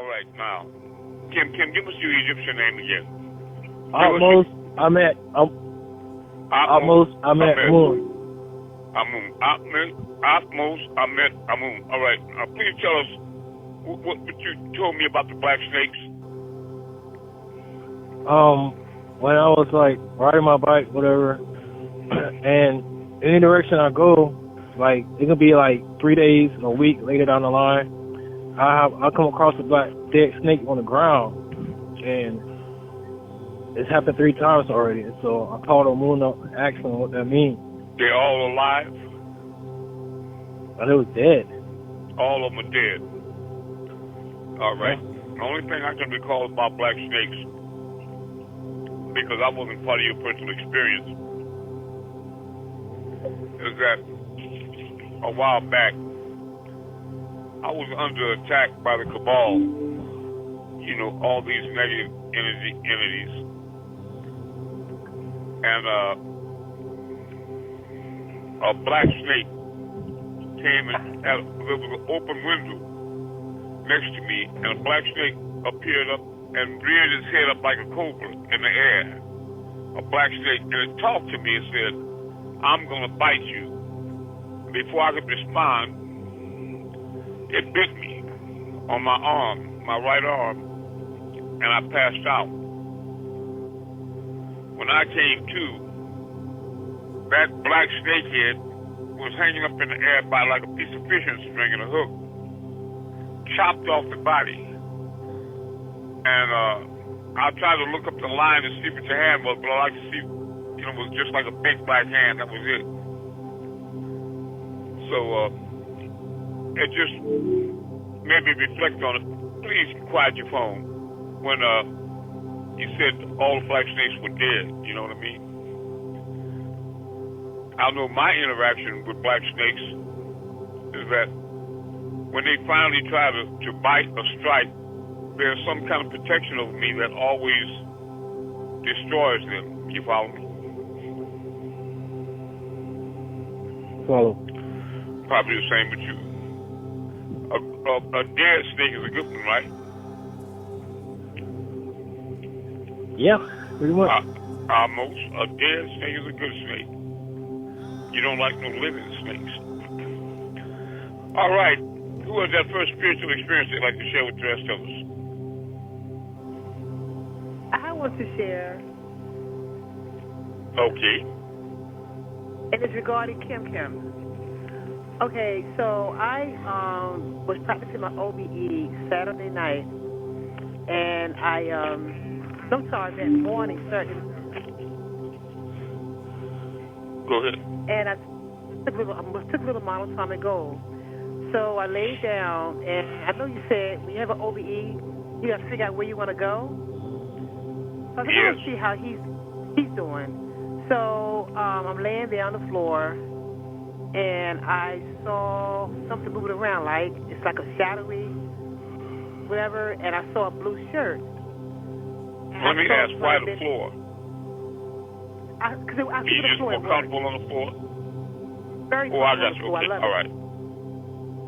All right, now, Kim, give us your Egyptian name again. Utmost, I'm at Amun. Utmost, Amun. All right, now please tell us what you told me about the black snakes. When I was like riding my bike, whatever, and any direction I go, like it could be like 3 days, a week later down the line, I come across a black dead snake on the ground, and it's happened 3 times already. And so I called Amun up and asked him what that means. They're all alive? But it was dead. All of them are dead. All right. Yeah. The only thing I can recall about black snakes, because I wasn't part of your personal experience, is that a while back I was under attack by the cabal. You know, all these negative entities. And a black snake came and there was an open window next to me, and a black snake appeared up and reared his head up like a cobra in the air. A black snake, and it talked to me and said, "I'm going to bite you." Before I could respond, it bit me on my arm, my right arm, and I passed out. When I came to, that black snake head was hanging up in the air by like a piece of fishing string and a hook, chopped off the body. And I tried to look up the line to see what your hand was, but I like to see, you know, it was just like a big black hand. That was it. So it just made me reflect on it. Please quiet your phone when you said all the black snakes were dead. You know what I mean? I know my interaction with black snakes is that when they finally try to bite or strike, there's some kind of protection over me that always destroys them. You follow me? Follow. Probably the same with you. A dead snake is a good one, right? Yeah, pretty much. Almost. A dead snake is a good snake. You don't like no living snakes. All right. Who has that first spiritual experience they'd like to share with the rest of us? I want to share. Okay. And it's regarding Kim. Okay, so I was practicing my OBE Saturday night, and that morning, certain. Go ahead. And I took a little amount of time to go. So I laid down, and I know you said when you have an OBE, you got to figure out where you want to go. So I want to see how he's doing. So I'm laying there on the floor, and I saw something moving around, like it's like a shadowy, whatever, and I saw a blue shirt. Let me ask, why the floor? Because I you just more comfortable on the floor? Very comfortable. I got you. Okay. I love all right.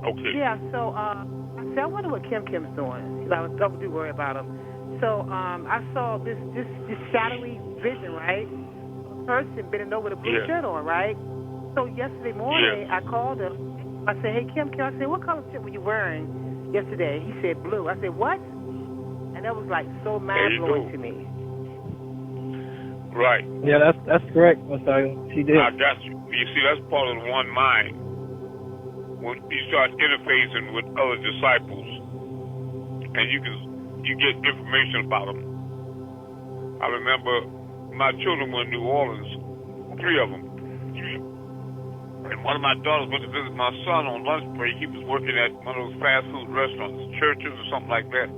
Okay. Yeah, so I said, I wonder what Kim's doing. I don't do worry about him. So I saw this shadowy vision, right? A person bending over with a blue shirt on, right? So yesterday morning, I called him. I said, "Hey, Kim, I said, what color shirt were you wearing yesterday?" He said, "Blue." I said, "What?" And that was like so mind-blowing to me. Right. Yeah, that's correct, Messiah. She did. I got you. You see, that's part of the one mind. When you start interfacing with other disciples, and you get information about them. I remember my children were in New Orleans, 3 of them. And one of my daughters went to visit my son on lunch break. He was working at one of those fast food restaurants, churches or something like that.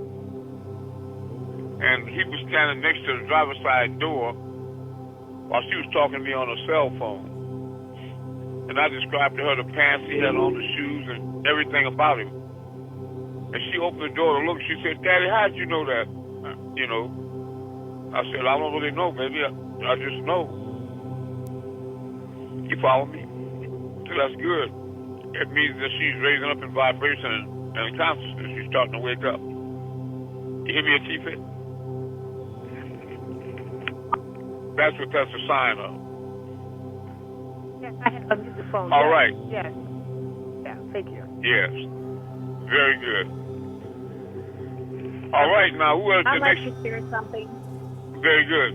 And he was standing next to the driver's side door while she was talking to me on her cell phone. And I described to her the pants he had on, the shoes, and everything about him. And she opened the door to look. She said, "Daddy, how'd you know that?" You know. I said, "I don't really know, baby. I just know." You follow me? So that's good. It means that she's raising up in vibration and consciousness. She's starting to wake up. You hear me, Atifa? That's what that's a sign of. Yes, I have unmuted the phone. All yes. right. Yes. Yeah, thank you. Yes. Very good. All right, now who else? I'd like to share something. Very good.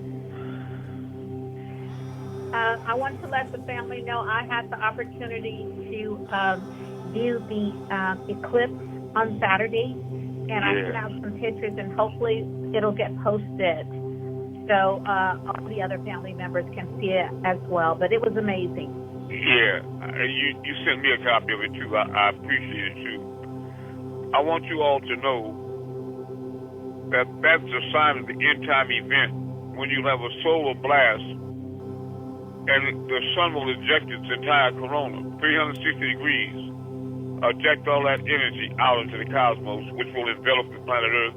I want to let the family know I had the opportunity to view the eclipse on Saturday, and I sent out some pictures, and hopefully it'll get posted so all the other family members can see it as well. But it was amazing. Yeah, you sent me a copy of it too. I appreciate it too. I want you all to know that that's a sign of the end time event when you have a solar blast and the sun will eject its entire corona, 360 degrees, eject all that energy out into the cosmos, which will envelop the planet Earth.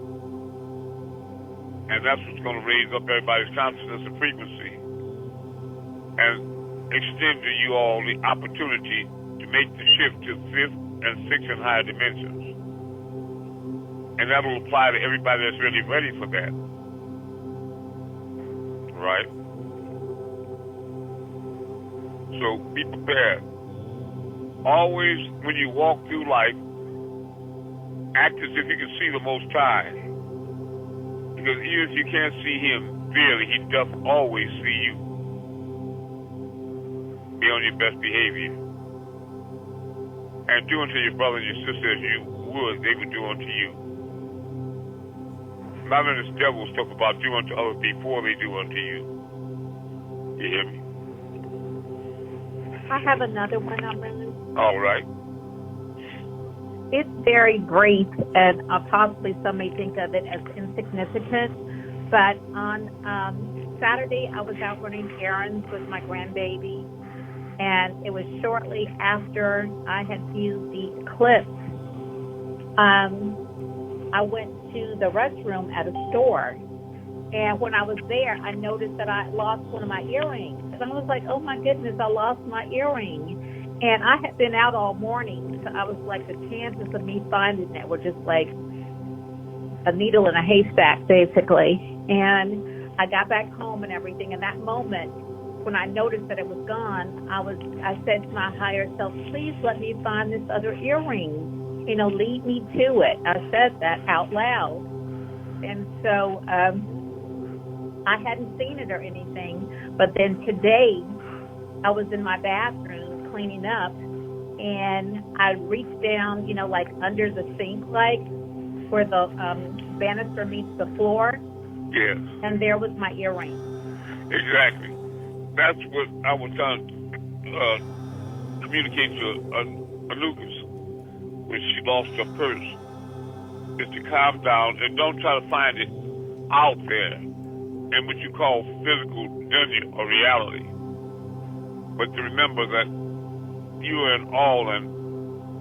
And that's what's going to raise up everybody's consciousness and frequency and extend to you all the opportunity to make the shift to fifth and sixth and higher dimensions. And that will apply to everybody that's really ready for that. Right? So be prepared. Always, when you walk through life, act as if you can see the Most High. Because even if you can't see Him clearly, He doth always see you. Be on your best behavior. And do unto your brother and your sister as you would, they would do unto you. None of this devil stuff about do unto others before they do unto you. You hear me? I have another one, Amun. All right. It's very brief, and possibly some may think of it as insignificant. But on Saturday, I was out running errands with my grandbaby, and it was shortly after I had viewed the eclipse. I went to the restroom at a store, and when I was there, I noticed that I lost one of my earrings. And I was like, oh, my goodness, I lost my earring. And I had been out all morning, so I was like, the chances of me finding it were just like a needle in a haystack, basically. And I got back home and everything. And that moment, when I noticed that it was gone, I said to my higher self, please let me find this other earring. You know, lead me to it. I said that out loud. And so I hadn't seen it or anything. But then today, I was in my bathroom cleaning up, and I reached down, you know, like under the sink, like where the banister meets the floor. Yes. And there was my earring. Exactly. That's what I was trying to communicate to Anukas when she lost her purse, is to calm down and don't try to find it out there in what you call physical dunya or reality. But to remember that you are in all and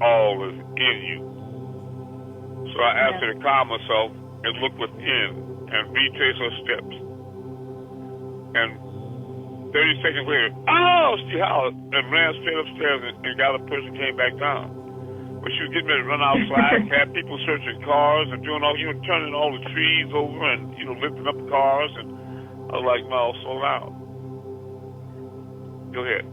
all is in you. So I asked her to calm herself and look within and retrace her steps. And 30 seconds later, oh, she hollered and ran straight upstairs and got her purse and came back down. But she was getting ready to run outside, had people searching cars and doing all, turning all the trees over and, lifting up cars. And I was like, no, slow down. Go ahead.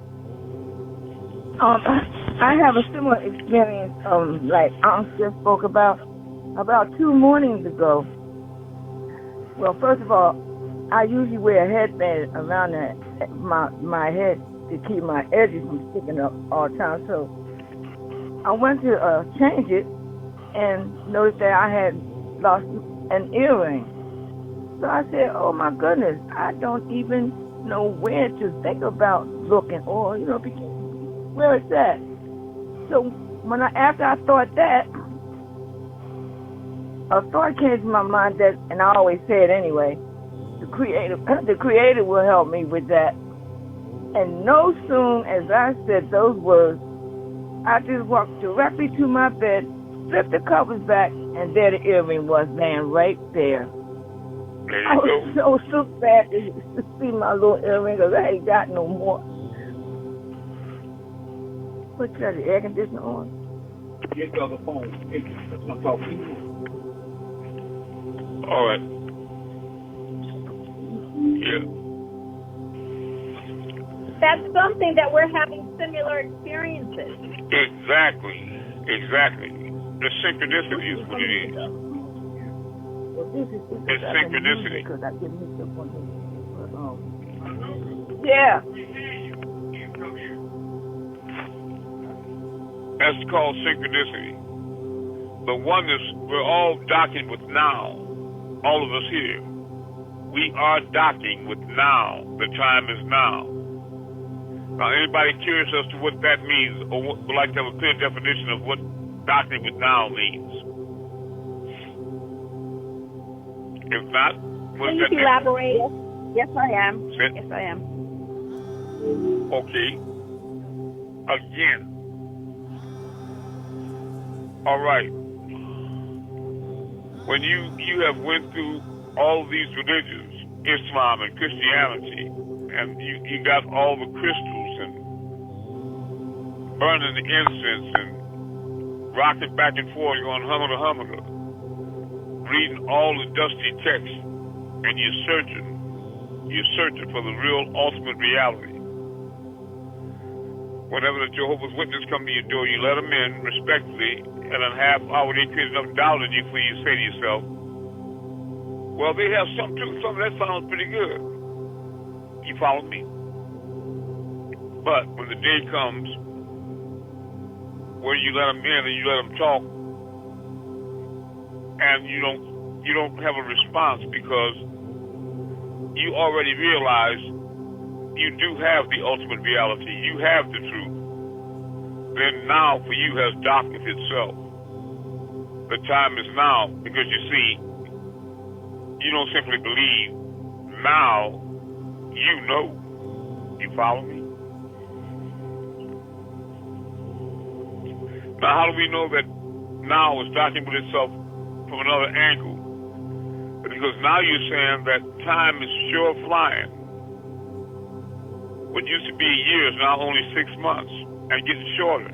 I have a similar experience, like Aunt just spoke about 2 mornings ago. Well, first of all, I usually wear a headband around my head to keep my edges from sticking up all the time. So I went to change it and noticed that I had lost an earring. So I said, oh my goodness, I don't even know where to think about looking or, where it's at. So after I thought that, a thought came to my mind that, and I always say it anyway, the Creator will help me with that. And no soon as I said those words, I just walked directly to my bed, flipped the covers back, and there the earring was laying right there. I was so sad to see my little earring because I ain't got no more. What's that, the air conditioner on? Get the other phone. I'm talking to you. All right. Yeah. That's something that we're having similar experiences. Exactly. The synchronicity is what it is. It's synchronicity. Yeah. That's called synchronicity. The oneness, we're all docking with now. All of us here. We are docking with now. The time is now. Now, anybody curious as to what that means, or would like to have a clear definition of what docking with now means? If not, what Can does that you mean? elaborate? Yes, I am. Sit. Yes, I am. Okay. Again. All right. When you have went through all these religions, Islam and Christianity, and you got all the crystals and burning the incense and rocking back and forth, going hummer to hummer, reading all the dusty texts, and you're searching for the real ultimate reality. Whenever the Jehovah's Witness come to your door, you let them in respectfully, and in a half hour they create enough doubt in you for you to say to yourself, well, they have some truth, some of that sounds pretty good. You follow me? But when the day comes where you let them in and you let them talk, and you don't have a response because you already realize you do have the ultimate reality. You have the truth. Then now for you has docked with itself. The time is now, because you see, you don't simply believe. Now you know. You follow me? Now how do we know that now is docking with itself from another angle? Because now you're saying that time is sure flying. What used to be a year is now only 6 months and getting shorter.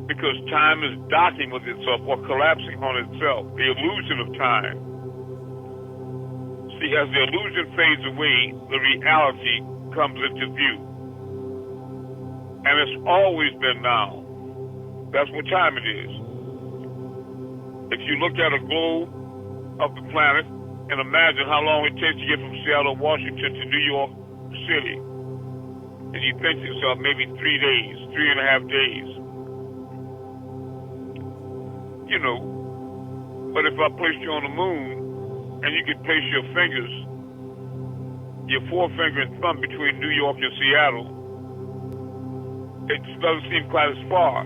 Because time is docking with itself or collapsing on itself. The illusion of time. See, as the illusion fades away, the reality comes into view. And it's always been now. That's what time it is. If you look at a globe of the planet, and imagine how long it takes to get from Seattle, Washington to New York City. And you think to yourself, maybe 3 days, 3.5 days. You know, but if I placed you on the moon, and you could place your fingers, your forefinger and thumb between New York and Seattle, it doesn't seem quite as far.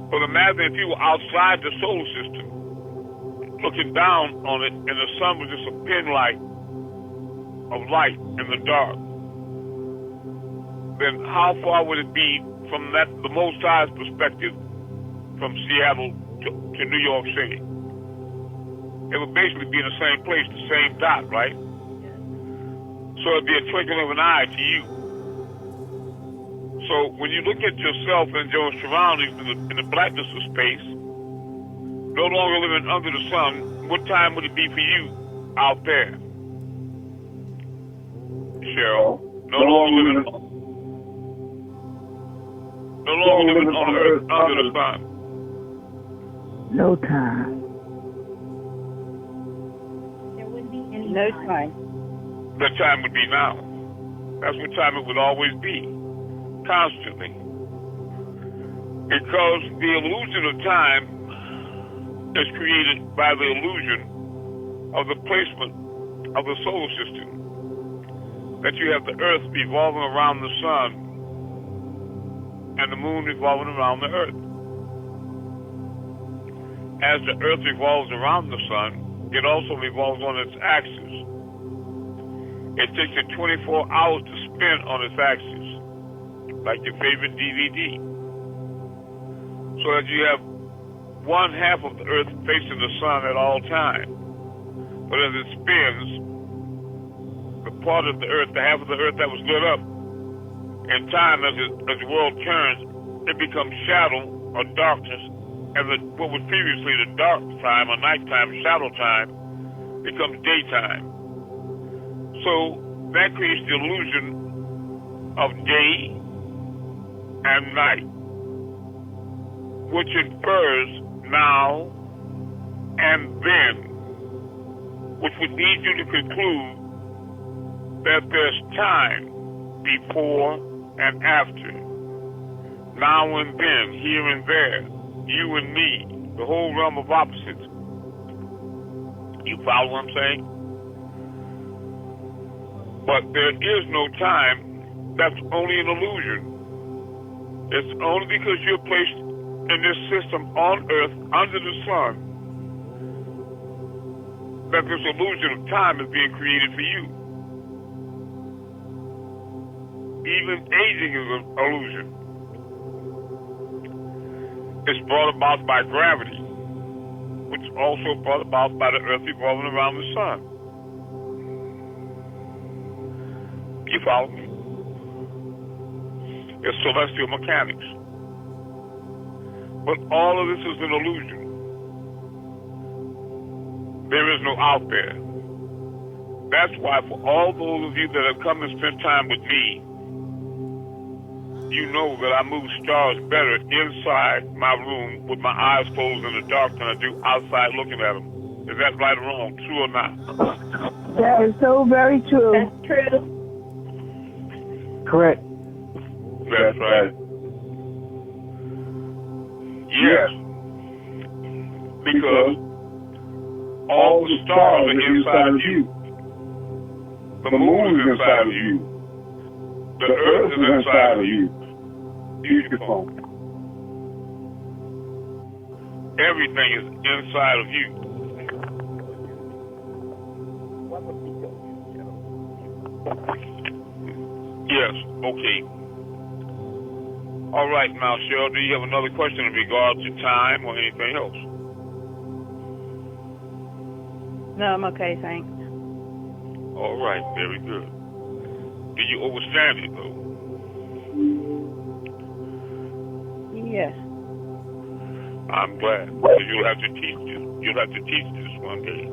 But imagine if you were outside the solar system, looking down on it, and the sun was just a pinlight of light in the dark, then how far would it be from that, the Most High's perspective, from Seattle to New York City? It would basically be in the same place, the same dot, right? So it'd be a twinkle of an eye to you. So when you look at yourself and your surroundings in the blackness of space, no longer living under the sun, what time would it be for you out there? Cheryl, no longer living on the earth under the sun. No time. There wouldn't be any No time. The time would be now. That's what time it would always be, constantly. Because the illusion of time is created by the illusion of the placement of the solar system. That you have the earth revolving around the sun and the moon revolving around the earth. As the earth revolves around the sun, it also revolves on its axis. It takes it 24 hours to spin on its axis, like your favorite DVD. So that you have 1/2 of the earth facing the sun at all times. But as it spins, the part of the earth, the half of the earth that was lit up, in time as the world turns, it becomes shadow or darkness and what was previously the dark time or nighttime, shadow time, becomes daytime. So that creates the illusion of day and night, which infers now and then, which would lead you to conclude that there's time before and after, now and then, here and there, you and me, the whole realm of opposites. You follow what I'm saying? But there is no time. That's only an illusion. It's only because you're placed in this system on earth, under the sun, that this illusion of time is being created for you. Even aging is an illusion. It's brought about by gravity, which is also brought about by the earth revolving around the sun. You follow me? It's celestial mechanics. But all of this is an illusion. There is no out there. That's why for all those of you that have come and spent time with me, you know that I move stars better inside my room with my eyes closed in the dark than I do outside looking at them. Is that right or wrong? True or not? That is so very true. That's true. Correct. That's right. Yes. Because all the stars are inside of you. The moon is inside of you. The earth is inside of you. Beautiful. Everything is inside of you. Yes, okay. All right, now, Cheryl, do you have another question in regard to time or anything else? No, I'm okay, thanks. All right, very good. Do you understand it, though? Yes. I'm glad. Because you'll have to teach this. You'll have to teach this one day.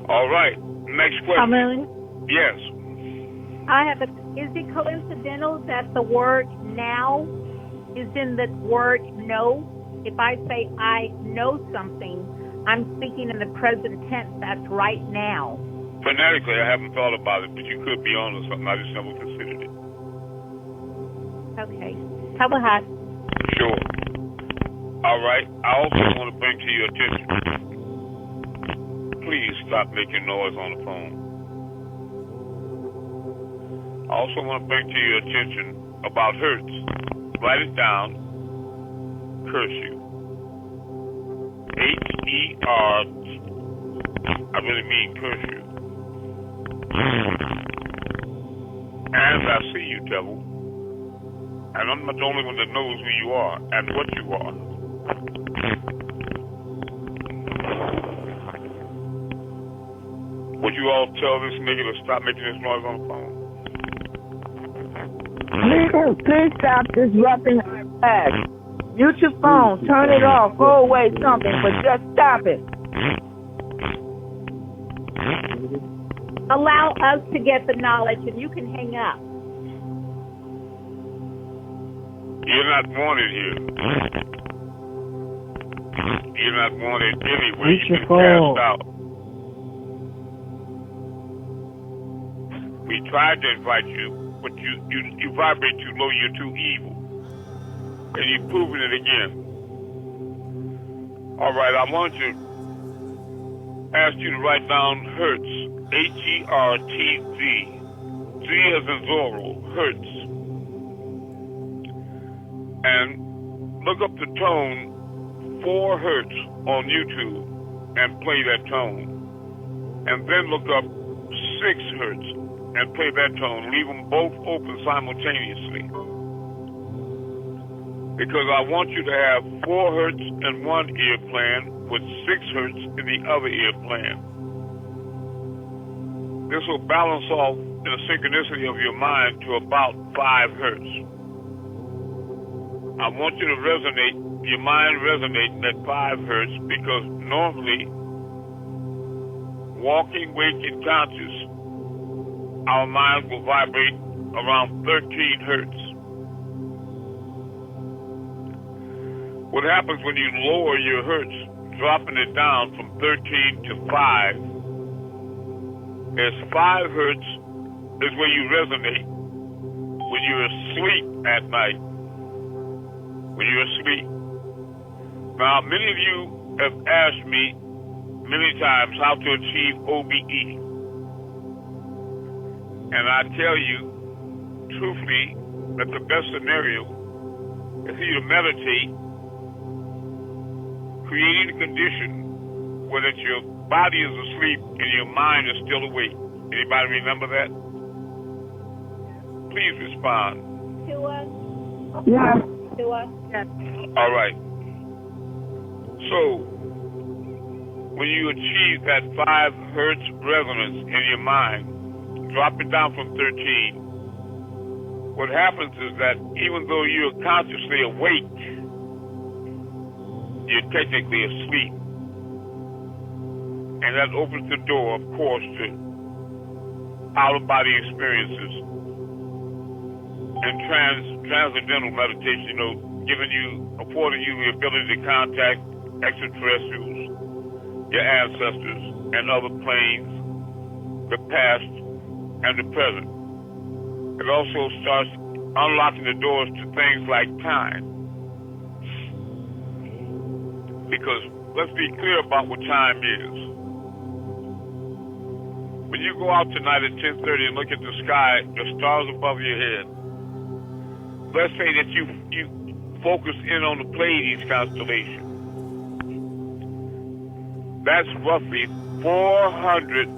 All right, next question. Amun? Yes. I have is it coincidental that the word now is in the word know? If I say I know something, I'm speaking in the present tense. That's right now. Phonetically, I haven't thought about it, but you could be on to something. I just never considered it. Okay. Couple hot. Sure. All right. I also want to bring to your attention, please stop making noise on the phone. I also want to bring to your attention about hertz. Write it down. Curse you. H-E-R. I really mean curse you. And I see you, devil. And I'm not the only one that knows who you are and what you are. Would you all tell this nigga to stop making this noise on the phone? Please stop disrupting our class. Mute your phone, turn it off, go away, something, but just stop it. Allow us to get the knowledge, and you can hang up. You're not wanted here. You're not wanted anywhere. Mute your You've been phone. cast out. We tried to invite you, but you vibrate too low. You're too evil. And you've proven it again. All right, I want to ask you to write down hertz. H-E-R-T-Z. Z as in Zorro, hertz. And look up the tone 4 hertz on YouTube and play that tone. And then look up 6 hertz and play that tone. Leave them both open simultaneously. Because I want you to have 4 hertz in one ear plan with 6 hertz in the other ear plan. This will balance off the synchronicity of your mind to about 5 hertz. I want you to resonate your mind resonating at 5 hertz because normally, walking, waking, conscious, our mind will vibrate around 13 hertz. What happens when you lower your hertz, dropping it down from 13 to 5, is 5 hertz is where you resonate when you're asleep at night. When you're asleep. Now, many of you have asked me many times how to achieve OBE. And I tell you, truthfully, that the best scenario is for you to meditate, creating a condition where that your body is asleep and your mind is still awake. Anybody remember that? Please respond. To us. Yeah. To us. Yes. All right. So, when you achieve that 5 hertz resonance in your mind, drop it down from 13, what happens is that even though you're consciously awake, you're technically asleep. And that opens the door, of course, to out-of-body experiences and transcendental meditation, affording you the ability to contact extraterrestrials, your ancestors, and other planes, the past and the present. It also starts unlocking the doors to things like time. Because let's be clear about what time is. When you go out tonight at 10:30 and look at the sky, the stars above your head, let's say that you focus in on the Pleiades constellation. That's roughly 400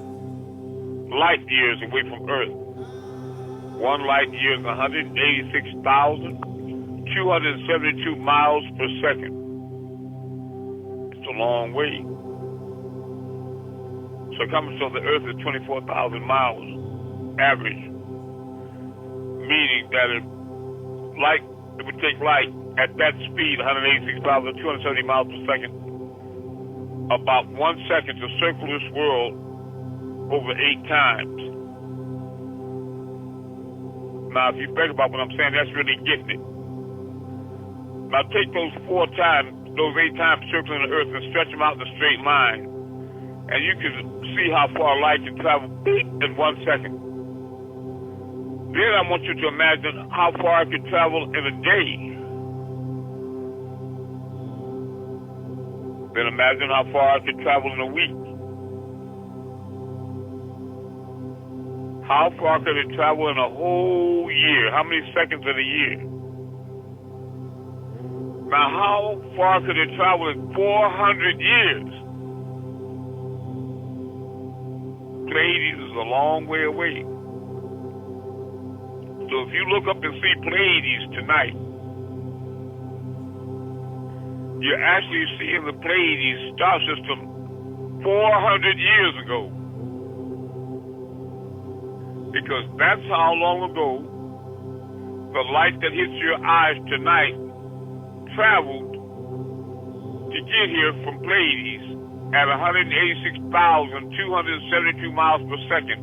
light years away from Earth. 1 light year is 186,272 miles per second. It's a long way. So the Earth is 24,000 miles average, meaning that it would take light at that speed, 186,270 miles per second, about 1 second to circle this world over 8 times. Now, if you think about what I'm saying, that's really getting it. Now, take those 8 times circling the Earth and stretch them out in a straight line, and you can see how far light can travel in 1 second. Then I want you to imagine how far it can travel in a day. Then imagine how far it can travel in a week. How far could it travel in a whole year? How many seconds in a year? Now, how far could it travel in 400 years? Pleiades is a long way away. So if you look up and see Pleiades tonight, you're actually seeing the Pleiades star system 400 years ago. Because that's how long ago the light that hits your eyes tonight traveled to get here from Pleiades at 186,272 miles per second.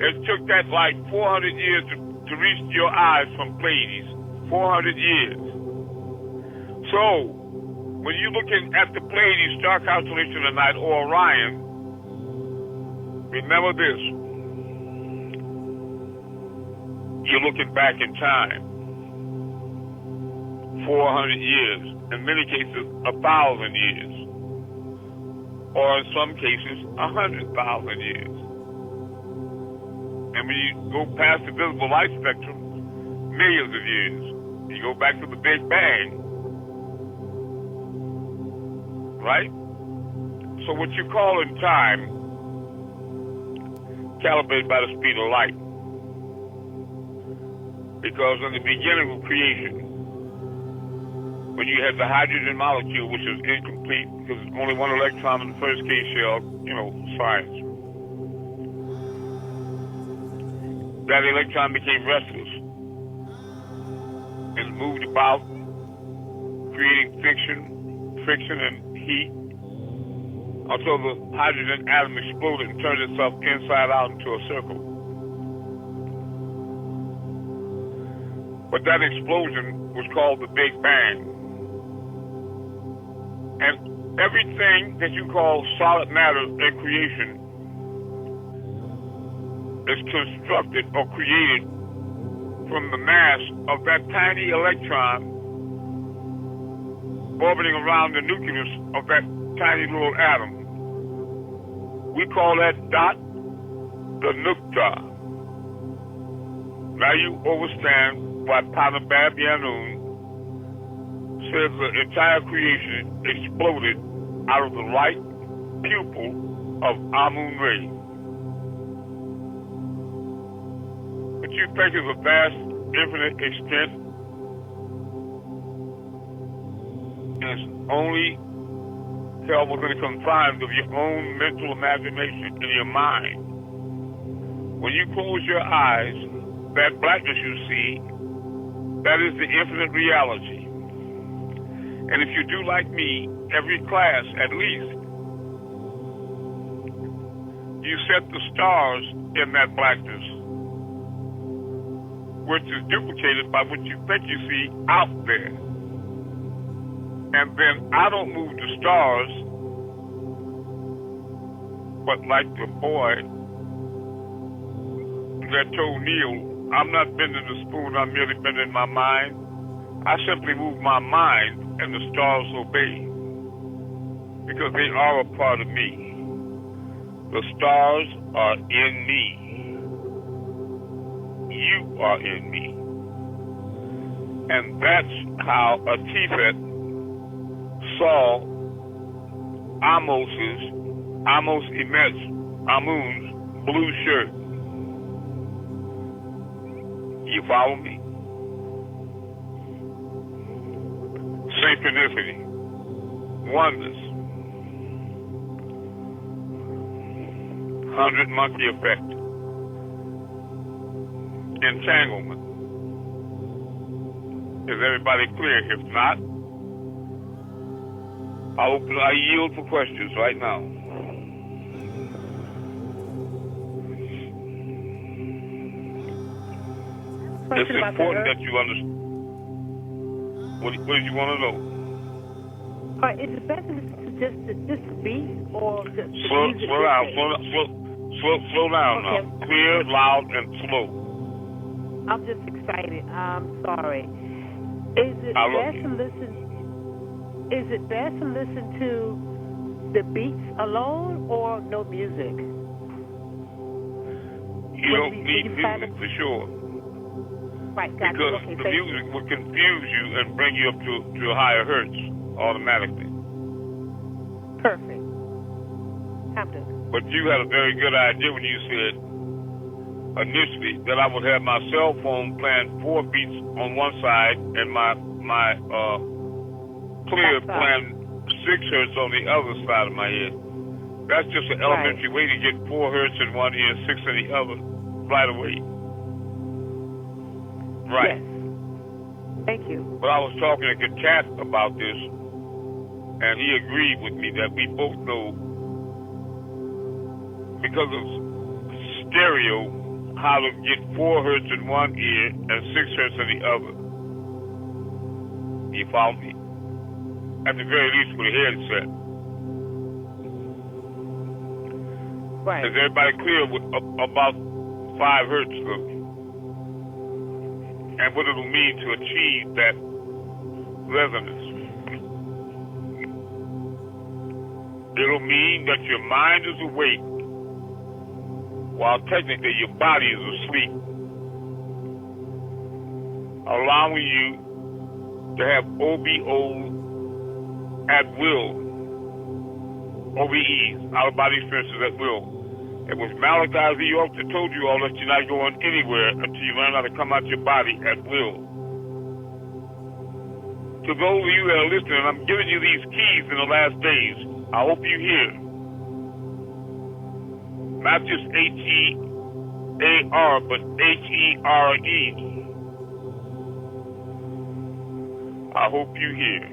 It took that light 400 years to reach your eyes from Pleiades. 400 years. So, when you're looking at the Pleiades star constellation tonight, or Orion, remember this. You're looking back in time. 400 years. In many cases, 1,000 years. Or in some cases, 100,000 years. And when you go past the visible light spectrum, millions of years. You go back to the Big Bang. Right? So what you call in time, calibrated by the speed of light. Because in the beginning of creation, when you had the hydrogen molecule, which is incomplete because it's only 1 electron in the first K shell, science. That electron became restless and moved about creating friction and heat, until the hydrogen atom exploded and turned itself inside out into a circle. But that explosion was called the Big Bang. And everything that you call solid matter in creation is constructed or created from the mass of that tiny electron orbiting around the nucleus of that tiny little atom. We call that dot the nucleus. Now you understand why Panabab Yanun says the entire creation exploded out of the right pupil of Amun-Rayay. But you think of a vast, infinite extent, and it's only held within the confines of your own mental imagination in your mind. When you close your eyes, that blackness you see, that is the infinite reality. And if you do like me, every class at least, you set the stars in that blackness, which is duplicated by what you think you see out there. And then I don't move the stars, but like the boy that told Neil, I'm not bending the spoon, I'm merely bending my mind. I simply move my mind and the stars obey, because they are a part of me. The stars are in me. You are in me. And that's how a Tifet saw Amos Emet's, Amun's blue shirt. You follow me? Synchronicity, oneness, 100-monkey effect, entanglement. Is everybody clear? If not, I yield for questions right now. It's important that you understand. What did you want to know? Is it better to just beat or just slow down okay. now. Clear, loud, and slow. I'm just excited. I'm sorry. Is it best to listen to the beats alone or no music? You don't need music for sure. Right, because the music will confuse you and bring you up to higher hertz automatically. Perfect. But you had a very good idea when you said initially that I would have my cell phone playing 4 beats on one side and my clear playing 6 hertz on the other side of my head. That's just an elementary way to get 4 hertz in one ear, 6 in the other, right away. Right. Yes. Thank you. But I was talking to Kat about this, and he agreed with me that we both know, because of stereo, how to get 4 hertz in one ear and 6 hertz in the other. You follow me? At the very least with a headset. Right. Is everybody clear about 5 hertz though? And what it'll mean to achieve that resonance. It'll mean that your mind is awake while technically your body is asleep, allowing you to have OBO at will, OBEs, out-of-body experiences at will. It was Malachi Z. York that told you all that you're not going anywhere until you learn how to come out your body at will. To those of you that are listening, I'm giving you these keys in the last days. I hope you hear. Not just H-E-A-R, but H-E-R-E. I hope you hear.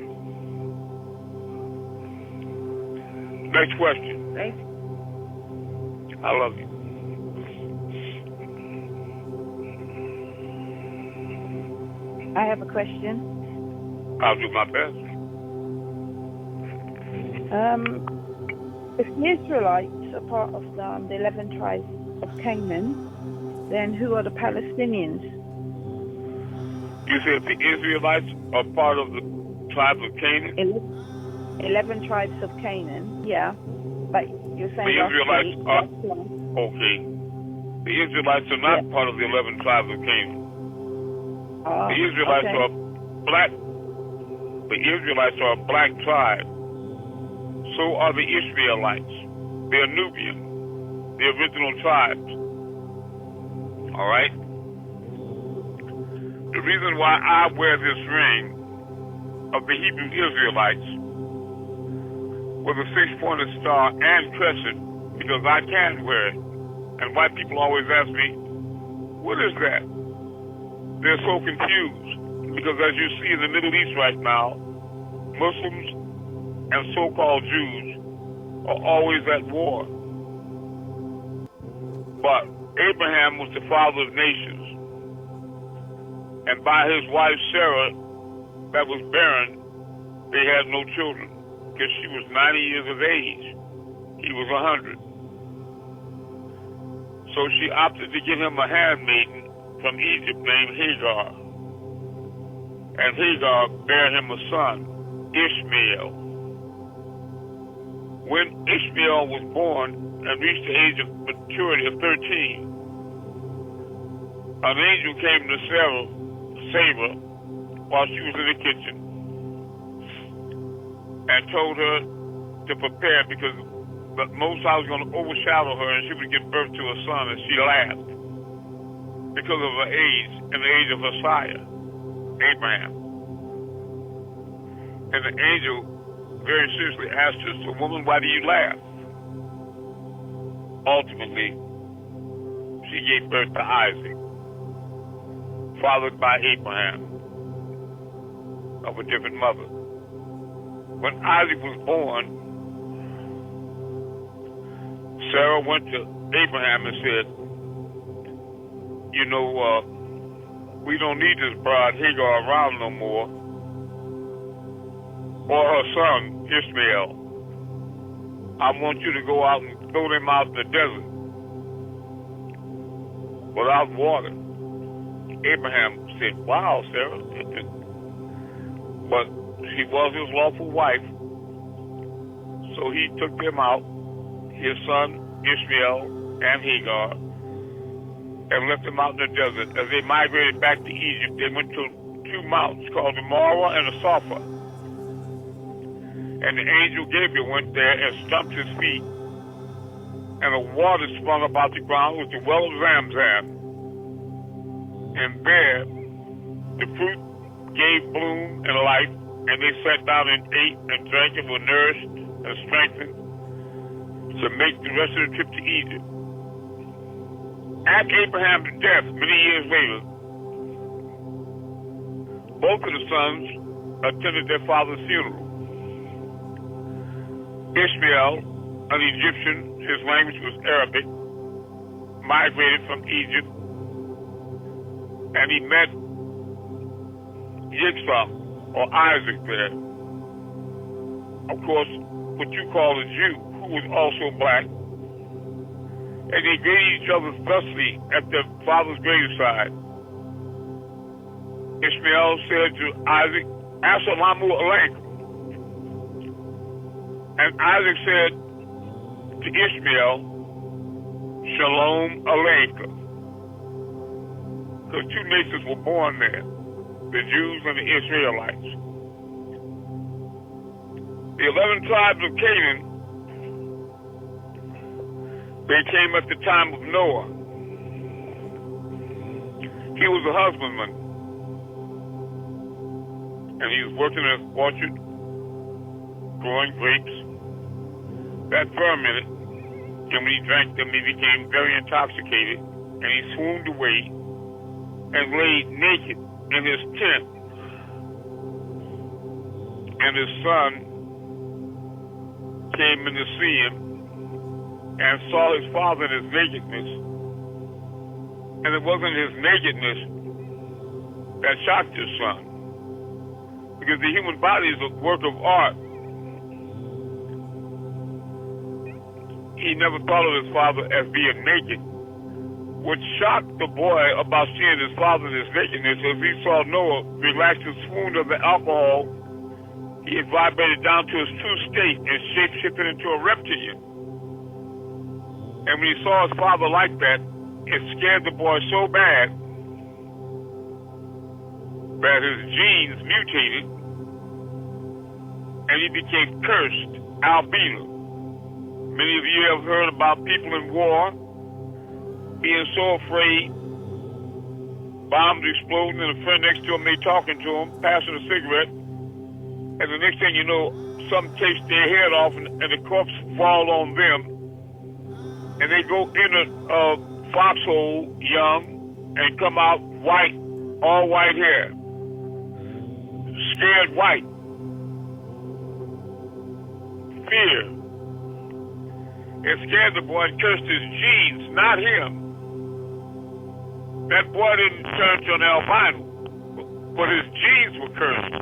Next question. Thank you. I love you. I have a question. I'll do my best. If the Israelites are part of the 11 tribes of Canaan, then who are the Palestinians? You said the Israelites are part of the tribe of Canaan? 11 tribes of Canaan, yeah. But you're saying the Israelites are... that's Okay. The Israelites are not part of the 11 tribes of Canaan. The Israelites are black. The Israelites are a black tribe. So are the Ishmaelites. They're Nubian. The original tribes. All right? The reason why I wear this ring of the Hebrew Israelites with a 6-pointed star and crescent, because I can wear it. And white people always ask me, what is that? They're so confused because as you see in the Middle East right now, Muslims and so-called Jews are always at war. But Abraham was the father of nations. And by his wife Sarah, that was barren, they had no children because she was 90 years of age. He was 100. So she opted to give him a handmaiden from Egypt named Hagar. And Hagar bare him a son, Ishmael. When Ishmael was born and reached the age of maturity of 13, an angel came to Sarah while she was in the kitchen and told her to prepare because the Most High was going to overshadow her and she would give birth to a son, and she laughed because of her age and the age of her sire, Abraham. And the angel very seriously asked her, "So, woman, why do you laugh?" Ultimately, she gave birth to Isaac, fathered by Abraham, of a different mother. When Isaac was born, Sarah went to Abraham and said, we don't need this bride Hagar around no more, or her son, Ishmael. I want you to go out and throw them out in the desert without water. Abraham said, wow, Sarah. But she was his lawful wife, so he took them out, his son Ishmael and Hagar, and left them out in the desert. As they migrated back to Egypt, they went to 2 mountains called the Marah and the Safa. And the angel Gabriel went there and stumped his feet, and the water sprung up out the ground with the well of Zamzam. And there, the fruit gave bloom and life, and they sat down and ate and drank and were nourished and strengthened to make the rest of the trip to Egypt. At Abraham's death, many years later, both of the sons attended their father's funeral. Ishmael, an Egyptian, his language was Arabic, migrated from Egypt, and he met Yitzhak, or Isaac, there. Of course, what you call a Jew, who was also black. And they greeted each other thusly at their father's graveside. Ishmael said to Isaac, Assalamu alaikum. And Isaac said to Ishmael, Shalom alaikum. Because 2 nations were born there, the Jews and the Israelites. The 11 tribes of Canaan, they came at the time of Noah. He was a husbandman, and he was working in an orchard, growing grapes. That fermented, and when he drank them, he became very intoxicated, and he swooned away and laid naked in his tent. And his son came in to see him and saw his father in his nakedness. And it wasn't his nakedness that shocked his son, because the human body is a work of art. He never thought of his father as being naked. What shocked the boy about seeing his father in his nakedness is he saw Noah relax his swoon of the alcohol. He had vibrated down to his true state and shape-shifted into a reptilian. And when he saw his father like that, it scared the boy so bad that his genes mutated and he became cursed, albino. Many of you have heard about people in war being so afraid, bombs exploding, and a friend next to him, they talking to him, passing a cigarette, and the next thing you know, some takes their head off and the corpse fall on them, and they go in a foxhole young and come out white, all white hair, scared white, fear. It scared the boy and cursed his genes, not him. That boy didn't turn to an albino, but his genes were cursed.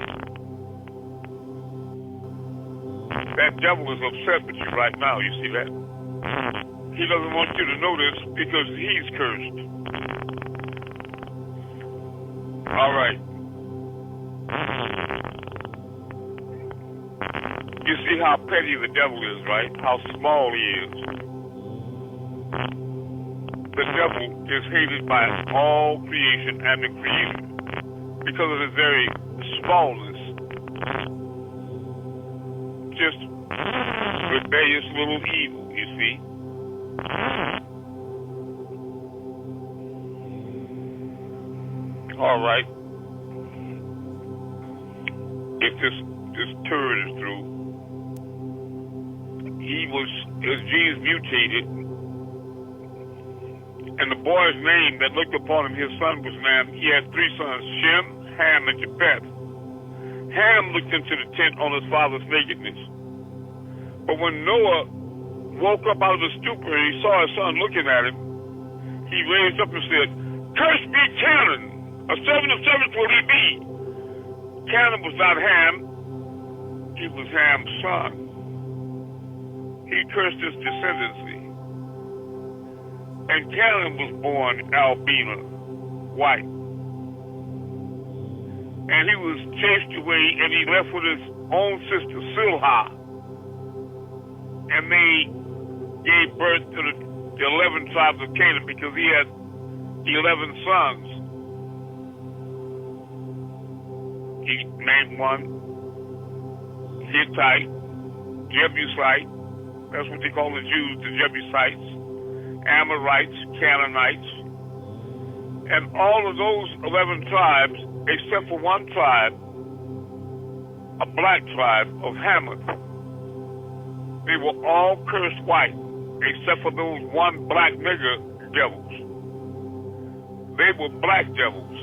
That devil is upset with you right now, you see that? He doesn't want you to know this because he's cursed. All right. You see how petty the devil is, right? How small he is. The devil is hated by all creation and the creator because of his very smallness. Just rebellious little evil, you see. All right. If this turd is through, his genes mutated, and the boy's name that looked upon him, his son was named, he had 3 sons, Shem, Ham, and Japheth. Ham looked into the tent on his father's nakedness. But when Noah woke up out of the stupor and he saw his son looking at him, he raised up and said, "Cursed be Canaan, a servant of servants will he be." Canaan was not Ham, he was Ham's son. He cursed his descendancy. And Canaan was born albino, white. And he was chased away and he left with his own sister, Silha. And they gave birth to the 11 tribes of Canaan because he had 11 sons. He named one Hittite, Jebusite, that's what they call the Jews, the Jebusites, Amorites, Canaanites, and all of those 11 tribes, except for one tribe, a black tribe of Hamath, they were all cursed white, except for those one black nigger devils. They were black devils,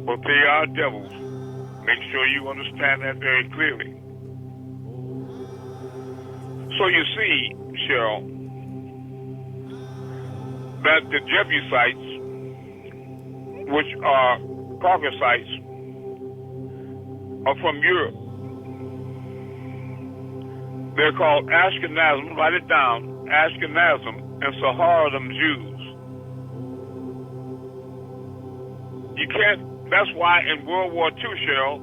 but they are devils. Make sure you understand that very clearly. So you see, Cheryl, that the Jebusites, which are Caucasites, are from Europe. They're called Ashkenazim, write it down, Ashkenazim and Sephardim Jews. You can't, that's why in World War II, Cheryl,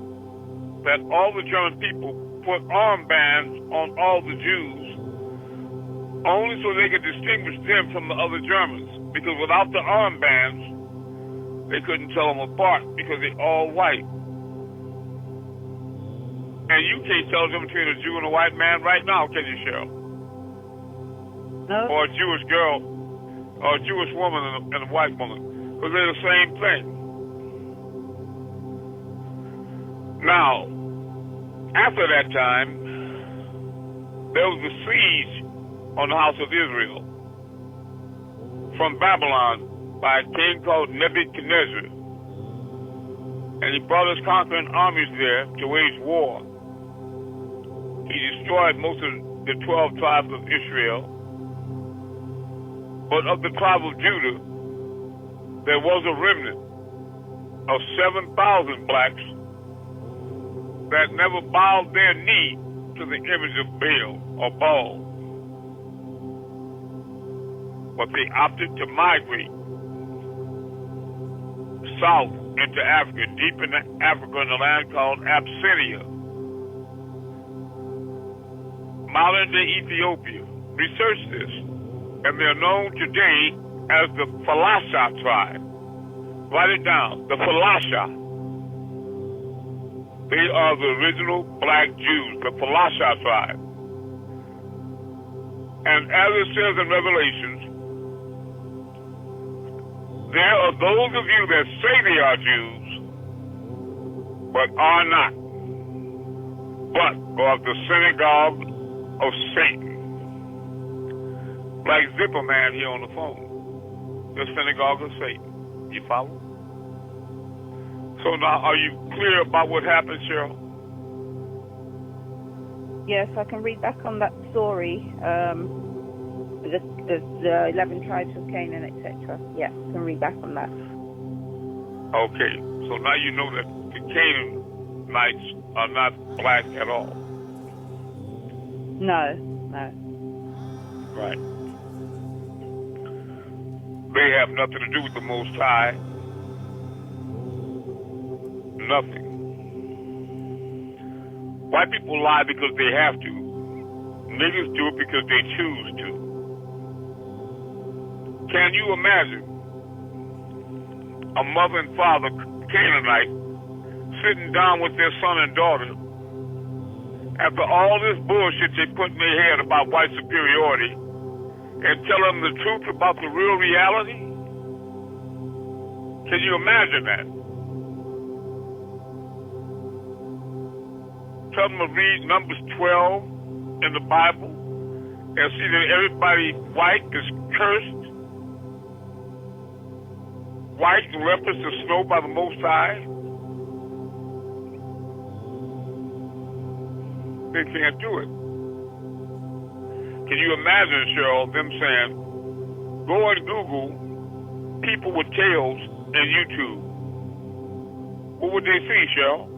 that all the German people put armbands on all the Jews only so they could distinguish them from the other Germans. Because without the armbands, they couldn't tell them apart because they're all white. And you can't tell the difference between a Jew and a white man right now, can you, Cheryl? No. Or a Jewish girl, or a Jewish woman and a white woman. Because they're the same thing. Now, after that time, there was a siege on the house of Israel from Babylon by a king called Nebuchadnezzar. And he brought his conquering armies there to wage war. He destroyed most of the 12 tribes of Israel. But of the tribe of Judah, there was a remnant of 7,000 blacks that never bowed their knee to the image of Baal or Baal. But they opted to migrate south into Africa, deep in Africa, in a land called Abyssinia, modern-day Ethiopia. Research this, and they're known today as the Falasha tribe. Write it down, the Falasha. They are the original black Jews, the Falasha tribe. And as it says in Revelations, there are those of you that say they are Jews, but are not, but are of the synagogue of Satan. Like Zipper Man here on the phone, the synagogue of Satan. You follow? So now, are you clear about what happened, Cheryl? Yes, I can read back on that story. The 11 tribes of Canaan, etc. Yeah, I can read back on that. Okay, so now you know that the Canaanites are not black at all. No. Right. They have nothing to do with the Most High. Nothing. White people lie because they have to. Niggas do it because they choose to. Can you imagine a mother and father Canaanite sitting down with their son and daughter after all this bullshit they put in their head about white superiority and tell them the truth about the real reality? Can you imagine that? Tell them to read Numbers 12 in the Bible and see that everybody white is cursed. White in reference to snow by the Most High. They can't do it. Can you imagine, Cheryl, them saying, go and Google people with tails in YouTube? What would they see, Cheryl?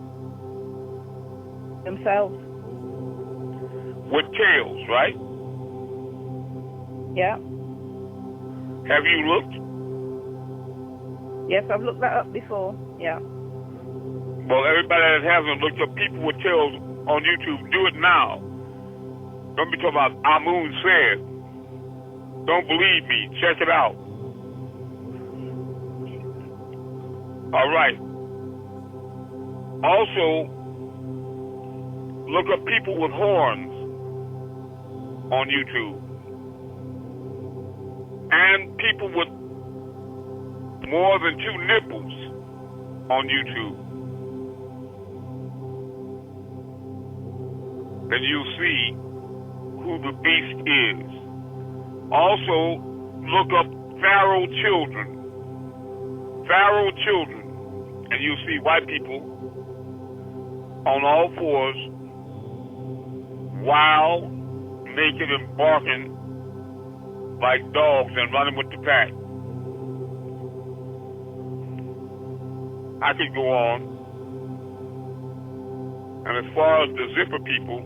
Themselves. With tails, right? Yeah. Have you looked? Yes, I've looked that up before. Yeah. Well, everybody that hasn't looked up people with tails on YouTube, do it now. Don't be talking about Amun-Rayay. Don't believe me. Check it out. All right. Also, look up people with horns on YouTube. And people with more than 2 nipples on YouTube. And you'll see who the beast is. Also, look up Pharaoh children. Pharaoh children. And you'll see white people on all fours, wild, naked, and barking like dogs and running with the pack. I could go on. And as far as the zipper people,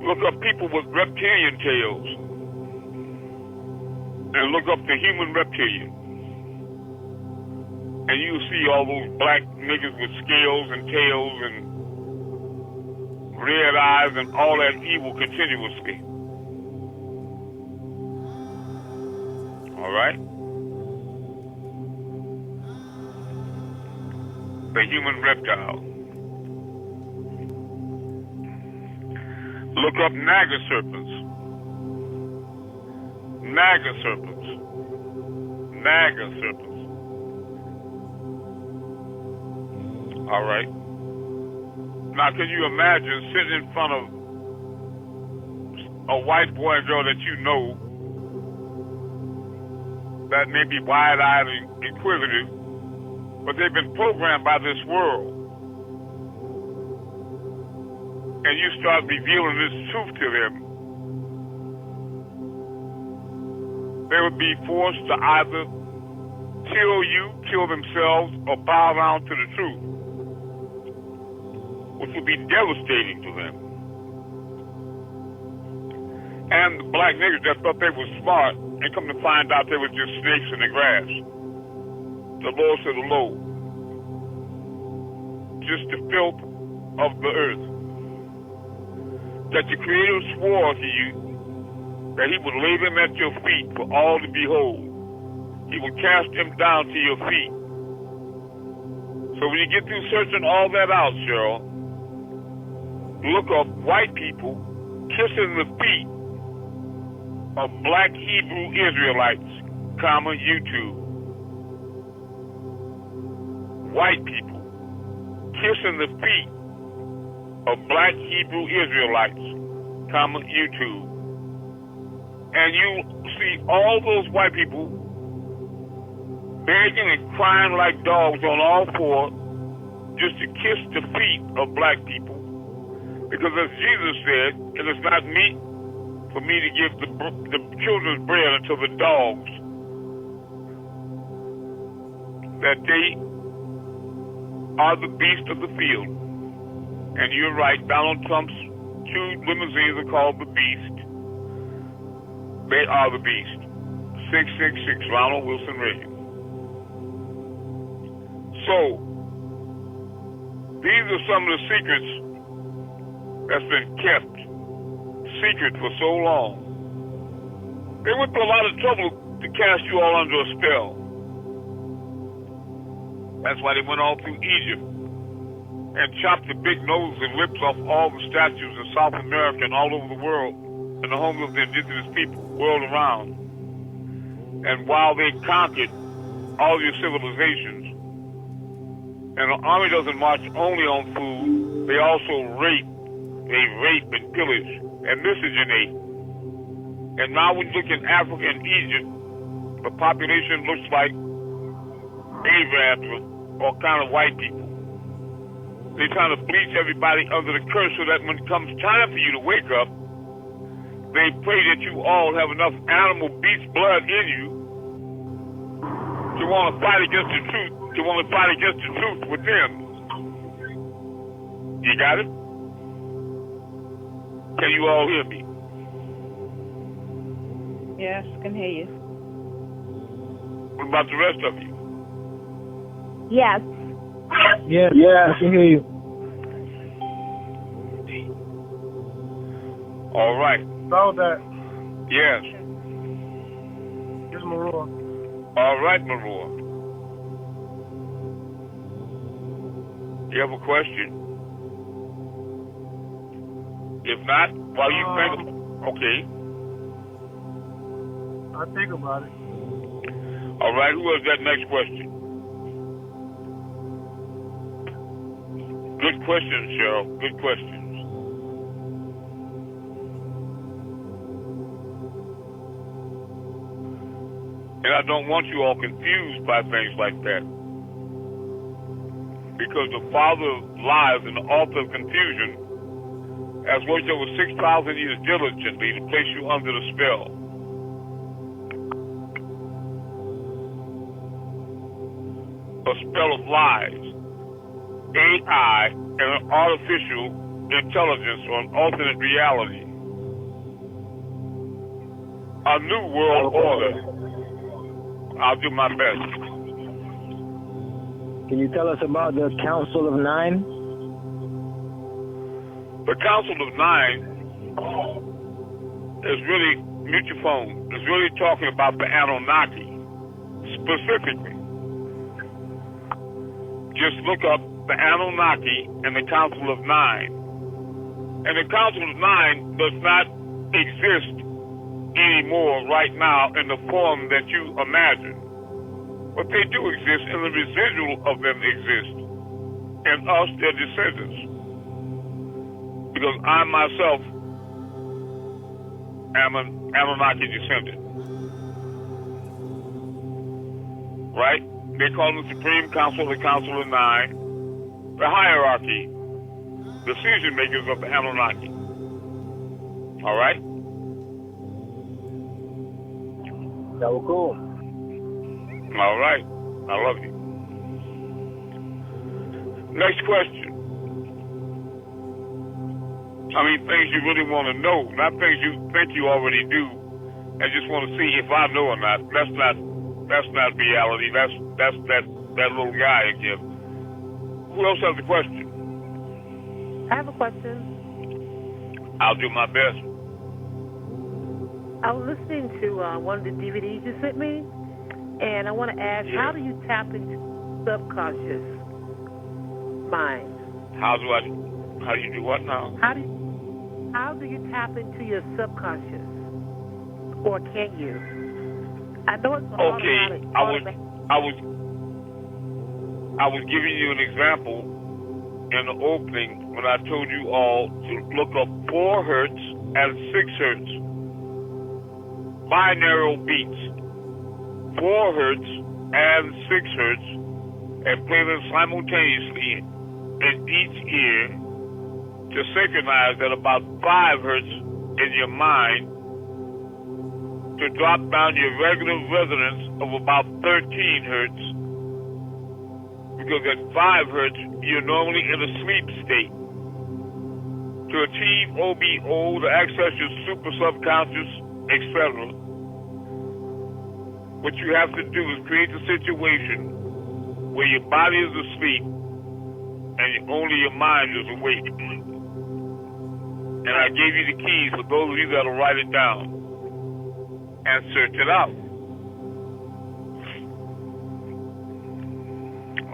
look up people with reptilian tails. And look up the human reptilian. And you'll see all those black niggas with scales and tails and red eyes and all that evil continuously. All right? The human reptile. Look up naga serpents. Naga serpents. Naga serpents. All right. Now, can you imagine sitting in front of a white boy and girl that you know that may be wide-eyed and inquisitive, but they've been programmed by this world. and you start revealing this truth to them, they would be forced to either kill you, kill themselves, or bow down to the truth, which would be devastating to them. And the black niggas that thought they were smart and come to find out they were just snakes in the grass. The lowest of the low. Just the filth of the earth. That the Creator swore to you that He would lay them at your feet for all to behold. He would cast them down to your feet. So when you get through searching all that out, Cheryl, look up white people kissing the feet of black Hebrew Israelites, YouTube. White people kissing the feet of black Hebrew Israelites, YouTube. And you see all those white people begging and crying like dogs on all four just to kiss the feet of black people. Because as Jesus said, it is not meet for me to give the children's bread unto the dogs, that they are the beast of the field. And you're right, Donald Trump's 2 limousines are called the Beast. They are the beast. 666 Ronald Wilson Reagan. So, these are some of the secrets that's been kept secret for so long. They went through a lot of trouble to cast you all under a spell. That's why they went all through Egypt and chopped the big noses and lips off all the statues in South America and all over the world and the homes of the indigenous people world around. And while they conquered all your civilizations, and the army doesn't march only on food, they also rape. They rape and pillage and miscegenate. And now when you look in Africa and Egypt, the population looks like Arabs or kind of white people. They're trying to bleach everybody under the curse so that when it comes time for you to wake up, they pray that you all have enough animal beast blood in you to want to fight against the truth, to want to fight against the truth with them. You got it? Can you all hear me? Yes, can hear you. What about the rest of you? Yes. Yes, yeah, I can hear you. All right. Saw that. Yes. Here's Marua. All right, Marua. You have a question? If not, while you think, okay. I'll think about it. All right, who has that next question? Good questions, Cheryl. Good questions. And I don't want you all confused by things like that. Because the father of lies and the author of confusion has worked over 6,000 years diligently to place you under the spell. A spell of lies, AI, and an artificial intelligence or an alternate reality. A new world order. I'll do my best. Can you tell us about the Council of Nine? The Council of Nine is really, mute your phone, is really talking about the Anunnaki specifically. Just look up the Anunnaki and the Council of Nine. And the Council of Nine does not exist anymore right now in the form that you imagine. But they do exist, and the residual of them exist. And us, their descendants. Because I myself am an Anunnaki descendant. Right? They call the Supreme Council the Council of Nine. The hierarchy decision makers of the Anunnaki. All right? That was cool. All right. I love you. Next question. I mean, things you really want to know, not things you think you already do, and just want to see if I know or not. That's not reality. That's that little guy again. Who else has a question? I have a question. I'll do my best. I was listening to one of the DVDs you sent me, and I want to ask, how do you tap into subconscious mind? How do you do what now? How do you tap into your subconscious, or can you? I know it's automatic. I was giving you an example in the opening when I told you all to look up 4 hertz and 6 hertz binaural beats, 4 hertz and 6 hertz, and play them simultaneously in each ear to synchronize at about 5 hertz in your mind to drop down your regular resonance of about 13 hertz, because at 5 hertz you're normally in a sleep state. To achieve OBO, to access your super subconscious, etc., what you have to do is create a situation where your body is asleep and only your mind is awake. And I gave you the keys for those of you that'll write it down and search it out.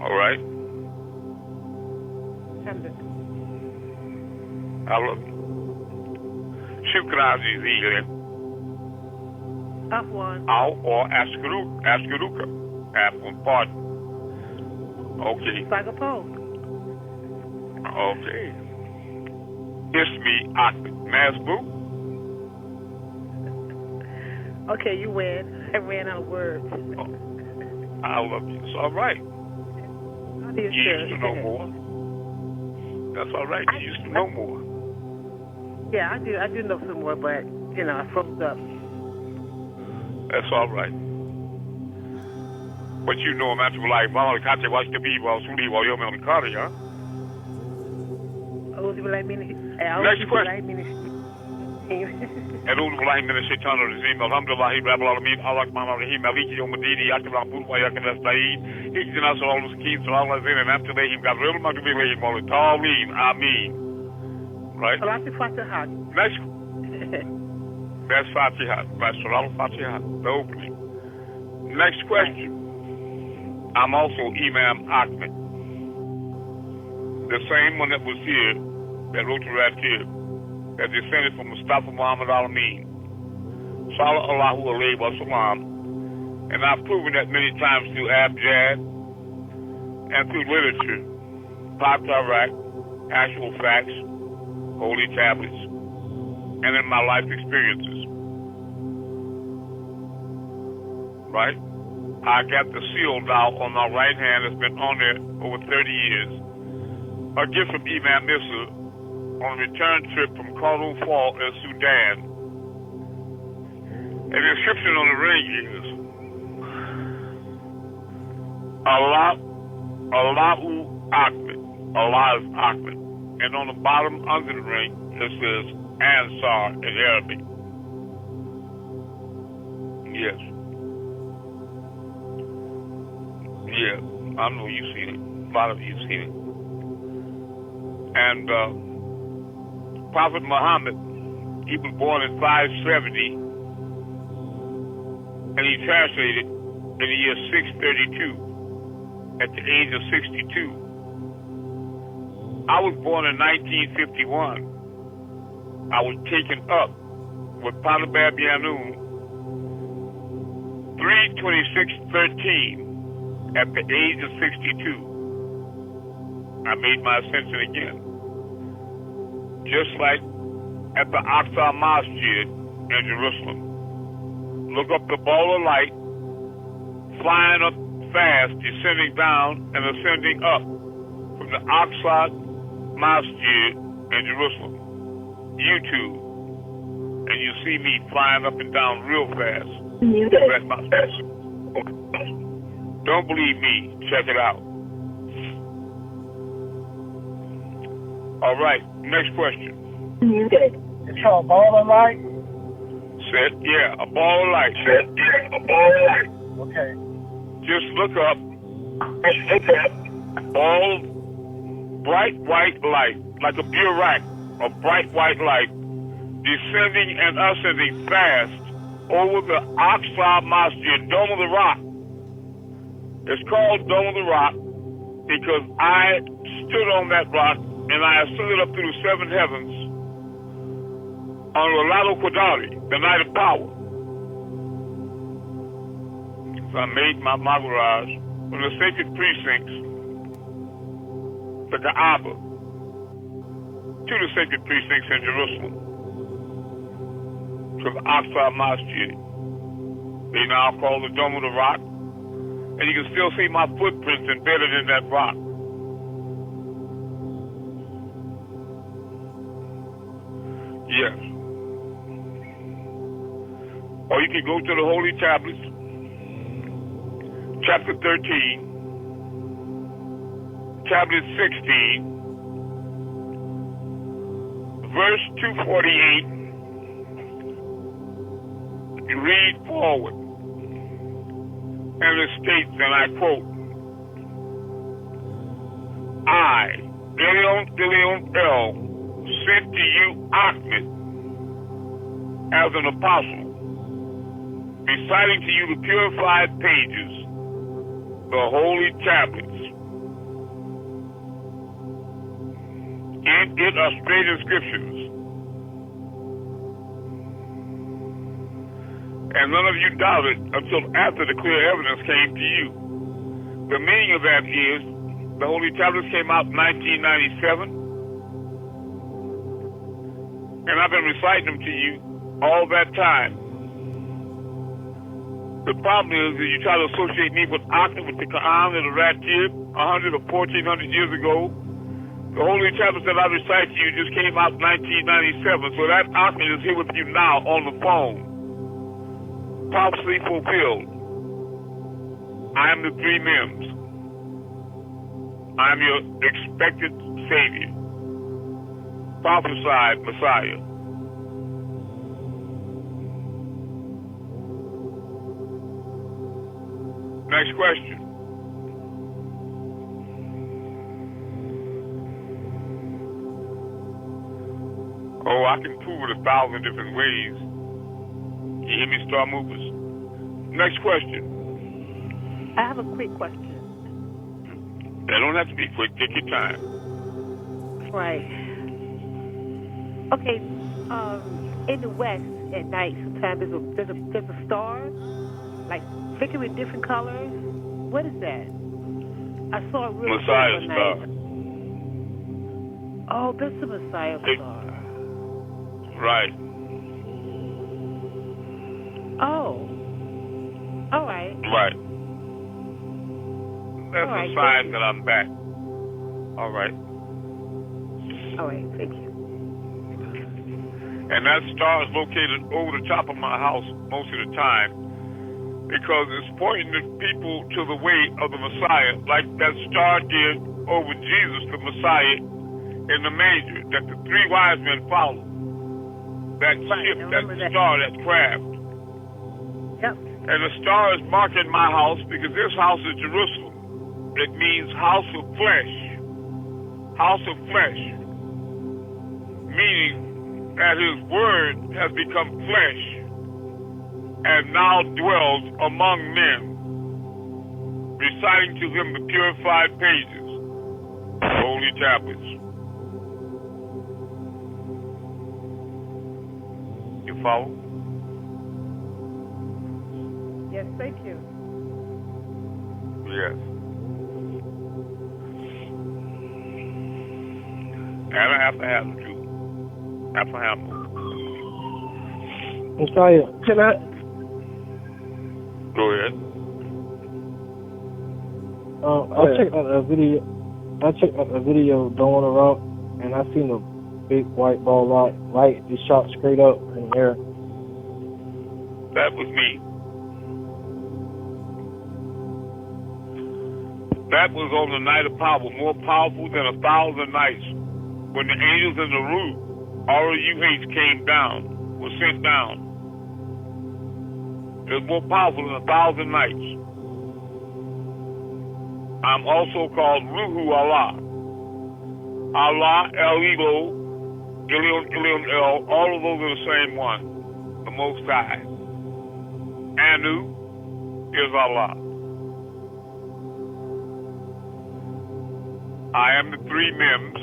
All right? I love you. Shukran Zizilen. F1. Or Askeruka. F1, pardon. Okay. Psychopath. Okay. It's me, Ahmed Masboo. Okay, you win. I ran out of words. I love you. It's all right. You used to know more. That's all right. You used to know more. Yeah, I do know some more, but, I froze up. That's all right. But you know, man, people like, well, I can't watch the people, I'll see while you're on the car, yeah? Next question. أعوذ بالله من الشيطان الرجيم الحمد لله رب العالمين الرحمن الرحيم مالك يوم الدين إياك نعبد وإياك نستعين اهدنا صراط المستقيم صراط الذين أنعمت عليهم غير المغضوب عليهم ولا الضالين آمين. Right? Next. That's Fatiha. That's Surah Al-Fatiha, the opening. Next question. I'm also Imam Ahmed. The same one that was here, that wrote right here, that descended from Mustafa Muhammad Al-Amin. Sallallahu alayhi wa sallam. And I've proven that many times through abjad and through literature, Patarak, actual facts, holy tablets, and in my life experiences. Right? I got the seal now on my right hand that's been on there over 30 years. A gift from Imam Issa on a return trip from Khartoum Fall in Sudan. And the inscription on the ring is Allahu Akbar. Allah is Akbar. And on the bottom under the ring it says Ansar in Arabic. Yes. Yeah, I know you've seen it. A lot of you've seen it. And Prophet Muhammad, he was born in 570, and he translated in the year 632, at the age of 62. I was born in 1951. I was taken up with Panabab Yanun 3/26/13 at the age of 62. I made my ascension again. Just like at the Aqsa Masjid in Jerusalem. Look up the ball of light, flying up fast, descending down and ascending up from the Aqsa Masjid in Jerusalem, YouTube, and you see me flying up and down real fast. That's my special. Don't believe me, check it out. All right, next question. It's called ball of light. Yeah, a ball of light. Okay. Just look up all bright white light, like a bureau, a bright white light, descending and ascending fast over the Aqsa Masjid, Dome of the Rock. It's called Dome of the Rock because I stood on that rock and I ascended up through the seven heavens on Lalato Qadari, the night of power. So I made my Maharaj from the sacred precincts, the Kaaba, to the sacred precincts in Jerusalem, to the Aqsa Masjid. They now call the Dome of the Rock, and you can still see my footprints embedded in that rock. Yes. Or you can go to the Holy Tablets, chapter 13, tablet 16, verse 248. You read forward, and it states, and I quote, I, Deleon El, sent to you Ahmed as an apostle, reciting to you the purified pages, the holy tablets. In it are straight inscriptions. And none of you doubted until after the clear evidence came to you. The meaning of that is the holy tablets came out in 1997. And I've been reciting them to you all that time. The problem is that you try to associate me with Akhmet, with the Quran and the Ratib 100 or 1400 years ago. The holy tablets that I recite to you just came out in 1997. So that Akhmet is here with you now on the phone. Prophecy fulfilled. I am the three Mims. I am your expected Savior. Prophesied Messiah. Next question. Oh, I can prove it 1,000 different ways. You hear me, star movers? Next question. I have a quick question. They don't have to be quick. Take your time. Right. Okay. In the West at night, sometimes there's a star, like flickering with different colors. What is that? I saw it really Messiah star. Oh, that's the Messiah star. Right. Oh. All right. Right. That's a sign that I'm back. All right. All right. Thank you. And that star is located over the top of my house most of the time because it's pointing the people to the way of the Messiah, like that star did over Jesus, the Messiah, in the manger, that the three wise men followed. That ship, that star, that craft. Yep. And the star is marking my house because this house is Jerusalem. It means house of flesh. House of flesh. Meaning that his word has become flesh and now dwells among men, reciting to him the purified pages, the holy tablets. You follow? Yes, thank you. Yes. And I have to have them too. Have to have them. Messiah, can I? Go ahead. I checked out a video. Don't want to rock, and I seen a big white ball light just shot straight up in the air. That was me. That was on the night of power, more powerful than 1,000 nights. When the angels in the root, RUH came down, was sent down. It was more powerful than 1,000 nights. I'm also called Ruhu Allah. Allah, El Ego, Ilion El, all of those are the same one, the Most High. Anu is Allah. I am the three Mims,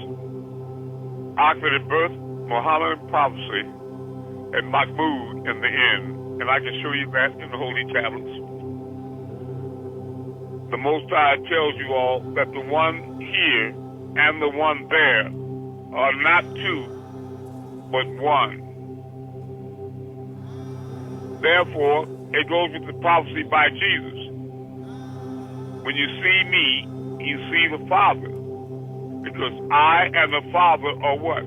Ahmed in birth, Muhammad in prophecy, and Mahmud in the end. And I can show you that in the Holy Tablets. The Most High tells you all that the one here and the one there are not two, but one. Therefore, it goes with the prophecy by Jesus. When you see me, you see the Father. Because I and the Father are what?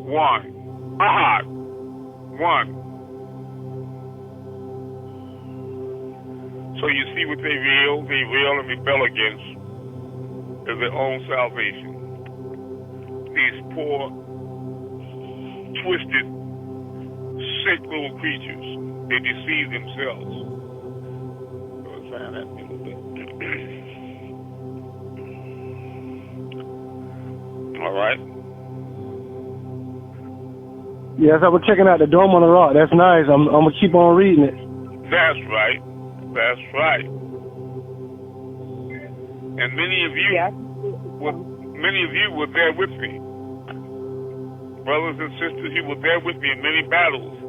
One. Ahad. One. So you see what they rail and rebel against is their own salvation. These poor, twisted, sick little creatures, they deceive themselves. All right. Yes, I was checking out the Dome on the Rock. That's nice. I'm gonna keep on reading it. That's right. That's right. And many of you were there with me. Brothers and sisters, you were there with me in many battles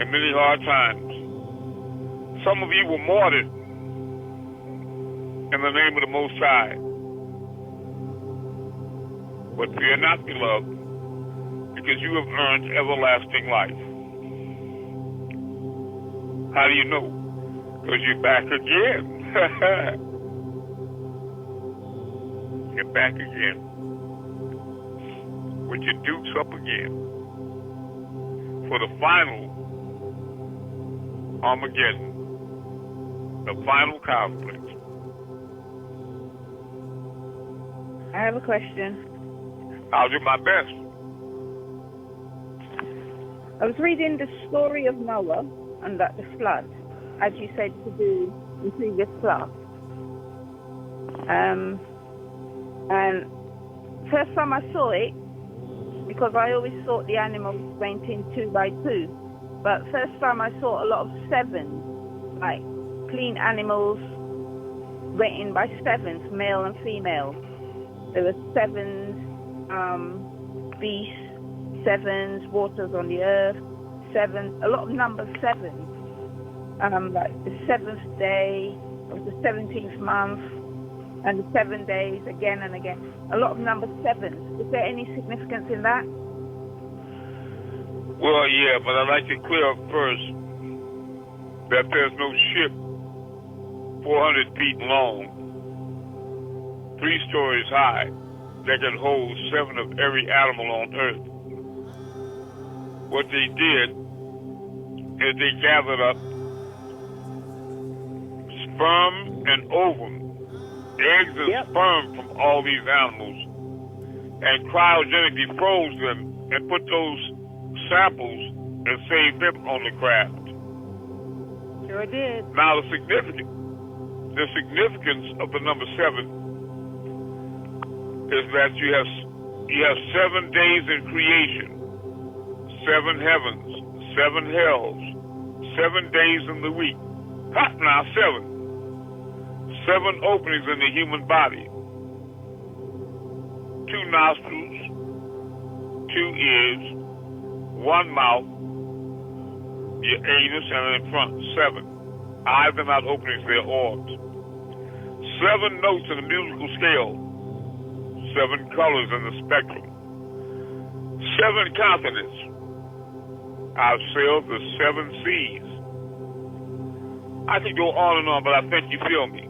and many hard times. Some of you were martyred in the name of the Most High. But fear not, beloved, because you have earned everlasting life. How do you know? Because you're back again. You're back again. With your dukes up again. For the final Armageddon. The final conflict. I have a question. I'll do my best. I was reading the story of Noah and that the flood, as you said to do in previous class. And first time I saw it, because I always thought the animals went in 2 by 2, but first time I saw a lot of 7, like clean animals went in by 7s, male and female. There were 7 beasts, 7s, waters on the earth, 7, a lot of number 7. Like the 7th day of the 17th month and the 7 days again and again. A lot of number 7s. Is there any significance in that? Well, yeah, but I'd like to clear up first that there's no ship 400 feet long, 3 stories high, that can hold 7 of every animal on earth. What they did is they gathered up sperm and ovum, eggs and sperm from all these animals, and cryogenically froze them and put those samples and saved them on the craft. Sure did. Now the significance of the number 7 is that you have 7 days in creation, 7 heavens, 7 hells, 7 days in the week. Ha! Now 7 openings in the human body. 2 nostrils, 2 ears, 1 mouth, your anus, and in front 7. Eyes are not openings, they're orbs. 7 notes in the musical scale. 7 colors in the spectrum. 7 continents. I've sailed the 7 seas. I could go on and on, but I think you feel me.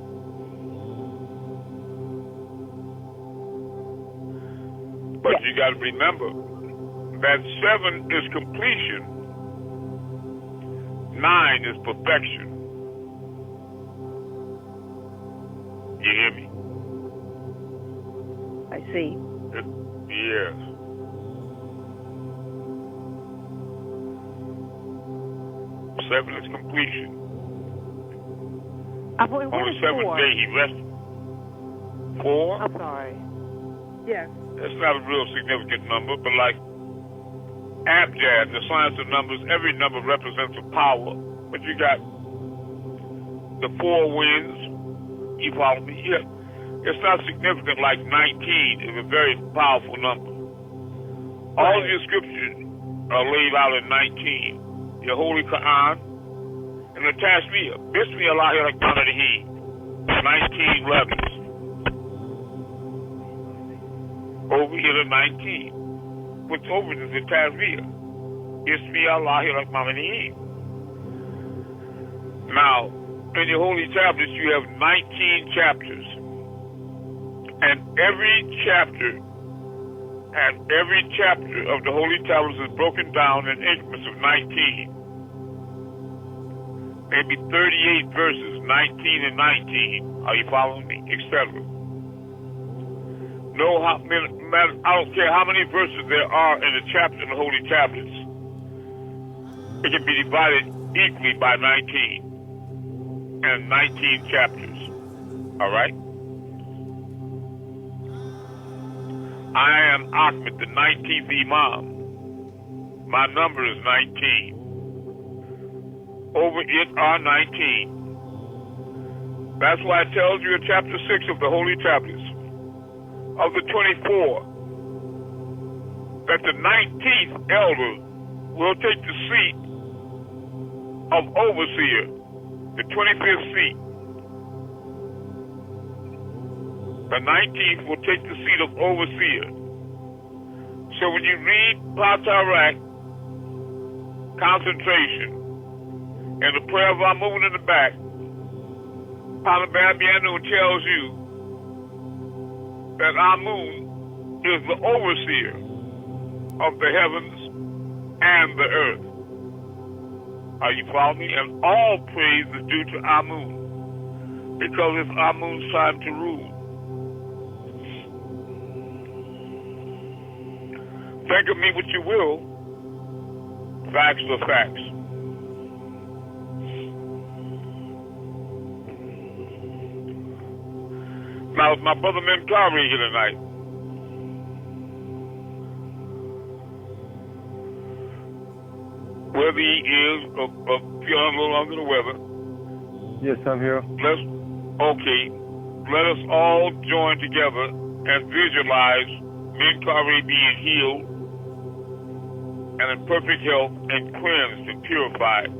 got to remember that 7 is completion, 9 is perfection. You hear me? I see. Yes. Seven is completion. On the 7th day he rested. 4? I'm sorry. Yes. That's not a real significant number, but like Abjad, the science of numbers, every number represents a power. But you got the 4 winds. You follow me? Yeah. It's not significant like 19 is a very powerful number. All of your scriptures are laid out in 19. Your Holy Quran and the Tashmiyah. Bismillah ar-Rahman ar-Rahim. 19 letters. Over here to 19. What's over is the Tashmiyah. Bismillah ar-Rahman ar-Rahim. Now, in your holy tablets, you have 19 chapters. And every chapter of the holy tablets is broken down in increments of 19. Maybe 38 verses, 19 and 19. Are you following me? Etc. No, I don't care how many verses there are in a chapter in the holy tablets. It can be divided equally by 19. And 19 chapters. All right? I am Ahmed, the 19th Imam. My number is 19. Over it are 19. That's why it tells you in chapter 6 of the Holy Tablets, of the 24, that the 19th elder will take the seat of overseer, the 25th seat. The 19th will take the seat of overseer. So when you read Patarak, concentration, and the prayer of Amun in the back, Palababianu tells you that Amun is the overseer of the heavens and the earth. Are you following me? And all praise is due to Amun, because it's Amun's time to rule. Think of me what you will. Facts are facts. Now, is my brother Menkari here tonight? Whether he is feeling a little under the weather. Yes, I'm here. Let us all join together and visualize Menkari being healed and in perfect health and cleansed and purified.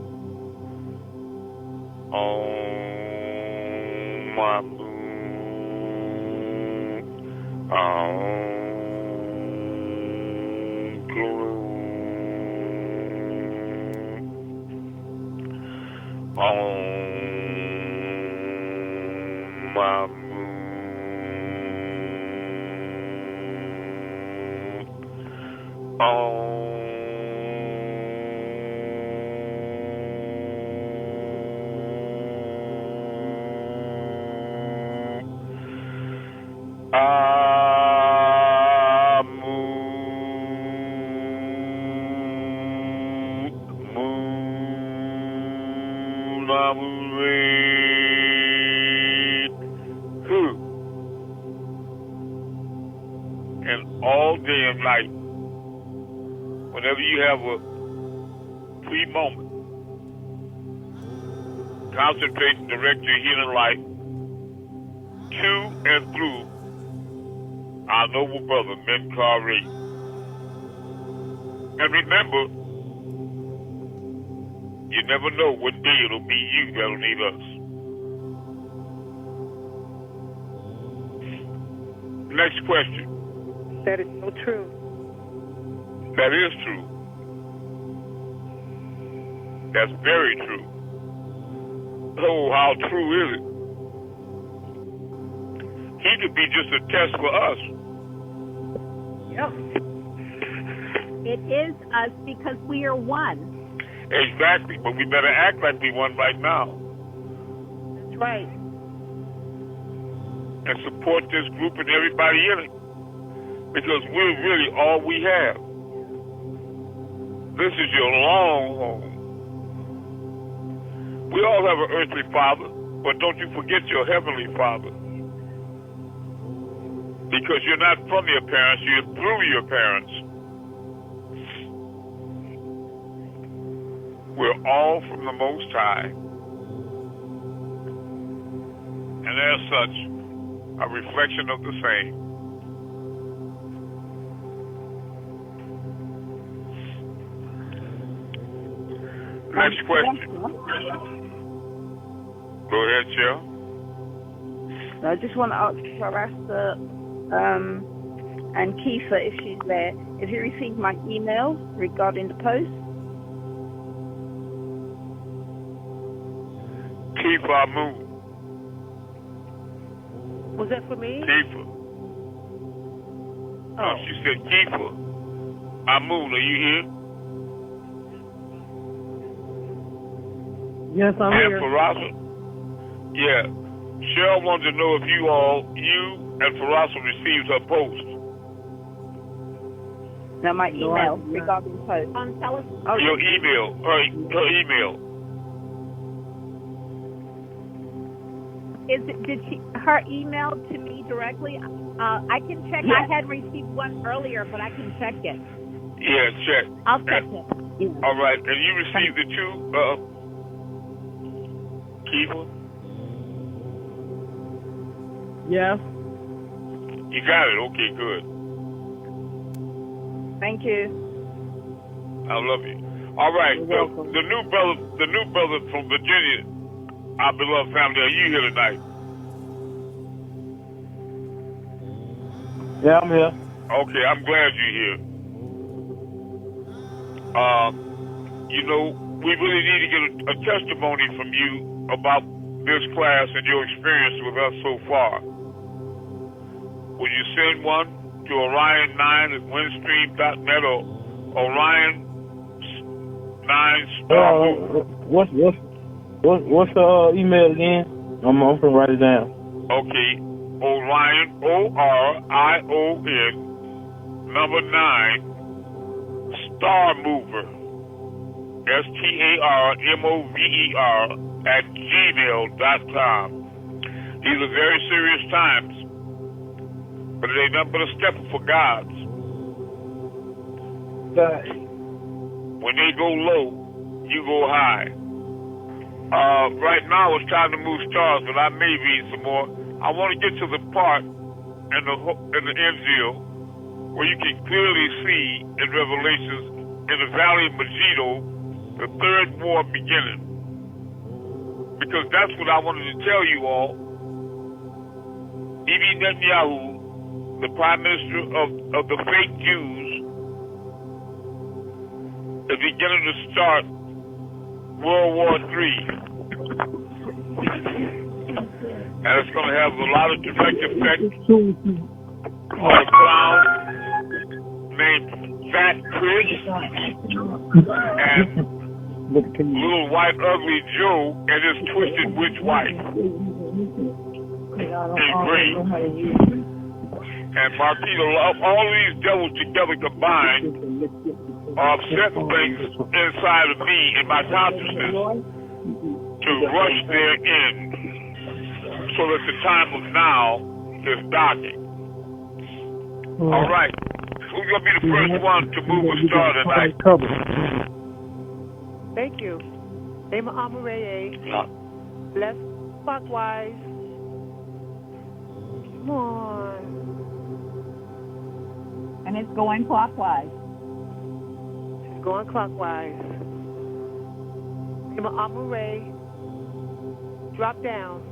And all day and night, whenever you have a free moment, concentrate and direct your healing light to and through our noble brother, Menkari. And remember, you never know what day it'll be you that'll need us. Next question. That is so true. That is true. That's very true. Oh, how true is it? He could be just a test for us. Yep. It is us because we are one. Exactly, but we better act like we one right now. That's right. And support this group and everybody in it. Because we're really all we have. This is your long home. We all have an earthly father, but don't you forget your heavenly father. Because you're not from your parents, you're through your parents. We're all from the Most High. And as such, a reflection of the same. Next question. Go ahead, Jill. I just want to ask Clarissa and Kiefer, if she's there, if you received my email regarding the post. Kiefer Amun. Was that for me? Kiefer. Oh. No, she said Kiefer Amun, are you here? Yes, I'm and here. Farasa? Yeah. Cheryl wanted to know if you and Farasa received her post. No, my email regarding the post. Tell us. Your email, her email. Did she her email to me directly? I can check. Yeah. I had received one earlier, but I can check it. Yeah, check. I'll check it. Yeah. All right, and you received it too, Kiefer? Yes. You got it. Okay, good. Thank you. I love you. All right, You're welcome. the new brother from Virginia, our beloved family, are you here tonight? Yeah, I'm here. Okay, I'm glad you're here. You know, we really need to get a testimony from you about this class and your experience with us so far. Will you send one to Orion9@windstream.net or Orion9 What's the email again? I'm gonna write it down. Okay, Orion, ORION, number 9, Star Mover, STARMOVER @gmail.com. These are very serious times, but it ain't nothing but a step for God's. When they go low, you go high. Right now it's time to move stars, but I may read some more. I want to get to the part in the Injil where you can clearly see in Revelations in the Valley of Megiddo the third war beginning. Because that's what I wanted to tell you all. Bibi Netanyahu, the prime minister of the fake Jews, is beginning to start World War III. And it's going to have a lot of direct effect on a clown named Fat Chris and little white ugly Joe and his twisted witch wife in green. And Marquita, all of these devils together combined are upsetting things inside of me in my consciousness to rush their end so that the time of now is darkening. All right. Who's going to be the first one to move a star tonight? Thank you. Name of Amun-Rayay. Left clockwise. Come on. And it's going clockwise. It's going clockwise. Name of Amun-Rayay. Drop down.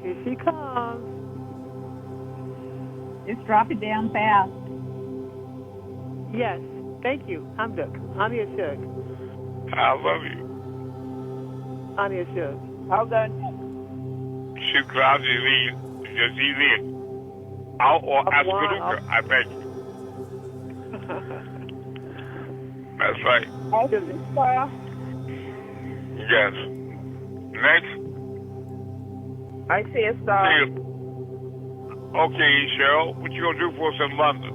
Here she comes. It's dropping down fast. Yes. Thank you. I'm here, Shug. I love you. I'm here, Shug. I'll go. Shukran Jazilin. Or Asperuka, I beg you. That's right. I see a star. Yes. Next. I see a star. Okay, Cheryl, what you gonna do for us in London?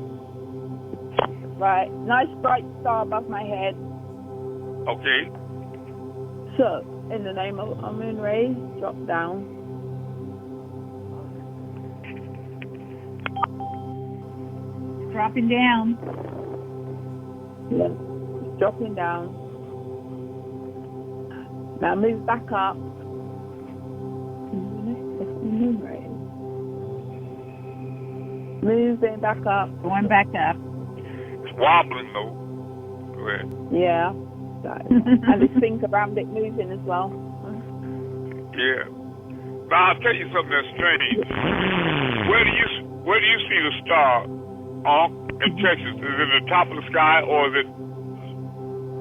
Right. Nice bright star above my head. Okay. So, in the name of Amun-Rayay, drop down. Dropping down. Yeah. Dropping down. Now move back up. Moving back up. Going back up. It's wobbling though. Go ahead. Yeah. And this thing around it moving as well. Yeah. Now I'll tell you something that's strange. Where do you see the star in Texas? Is it at the top of the sky or is it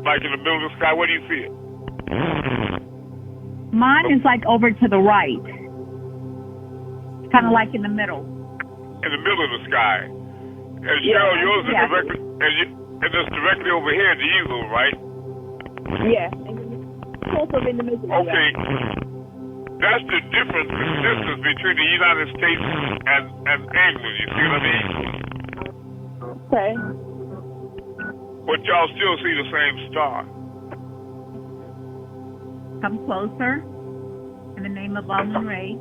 like in the middle of the sky? Where do you see it? Mine is like over to the right. Kind of like in the middle. In the middle of the sky. And Cheryl, yours is directly and it's directly over here at the eagle, right? Yeah. Sort of in the middle. Okay. Yeah. That's the difference in distance between the United States and England, you see what I mean? Okay. But y'all still see the same star. Come closer. In the name of Amun-Rayay.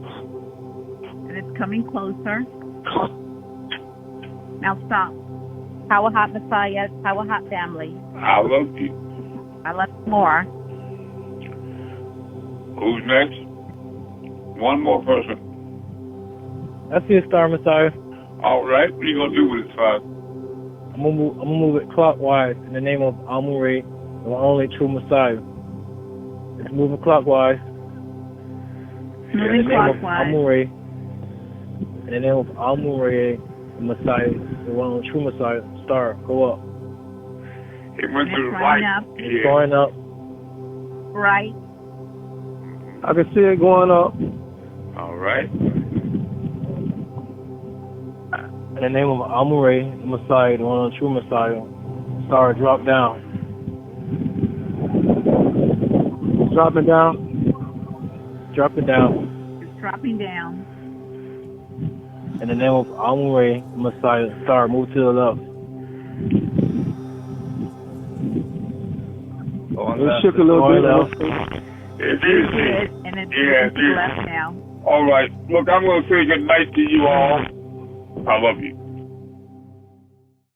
And it's coming closer. Now stop. Power Hot Messiah, Power Hot family. I love you. I love you more. Who's next? One more person. I see a star, Messiah. All right. What are you going to do with it, Father? I'm gonna move it clockwise in the name of Amun-Rayay, the only true Messiah. It's moving clockwise. Moving clockwise. Amun-Rayay. In the name of Amun-Rayay, the Messiah, the one only true Messiah. Star, go up. It went to the right. right. Up. It's going up. Right. I can see it going up. All right. In the name of Amun-Rayay, the Messiah, the one only true Messiah. Star, drop down. Dropping down. Dropping down. It's dropping down. In the name of Amun-Rayay, the Messiah. Star, move to the left. It shook a little bit. It is. And it's moving to the left now. All right. Look, I'm going to say good night to you all. I love you.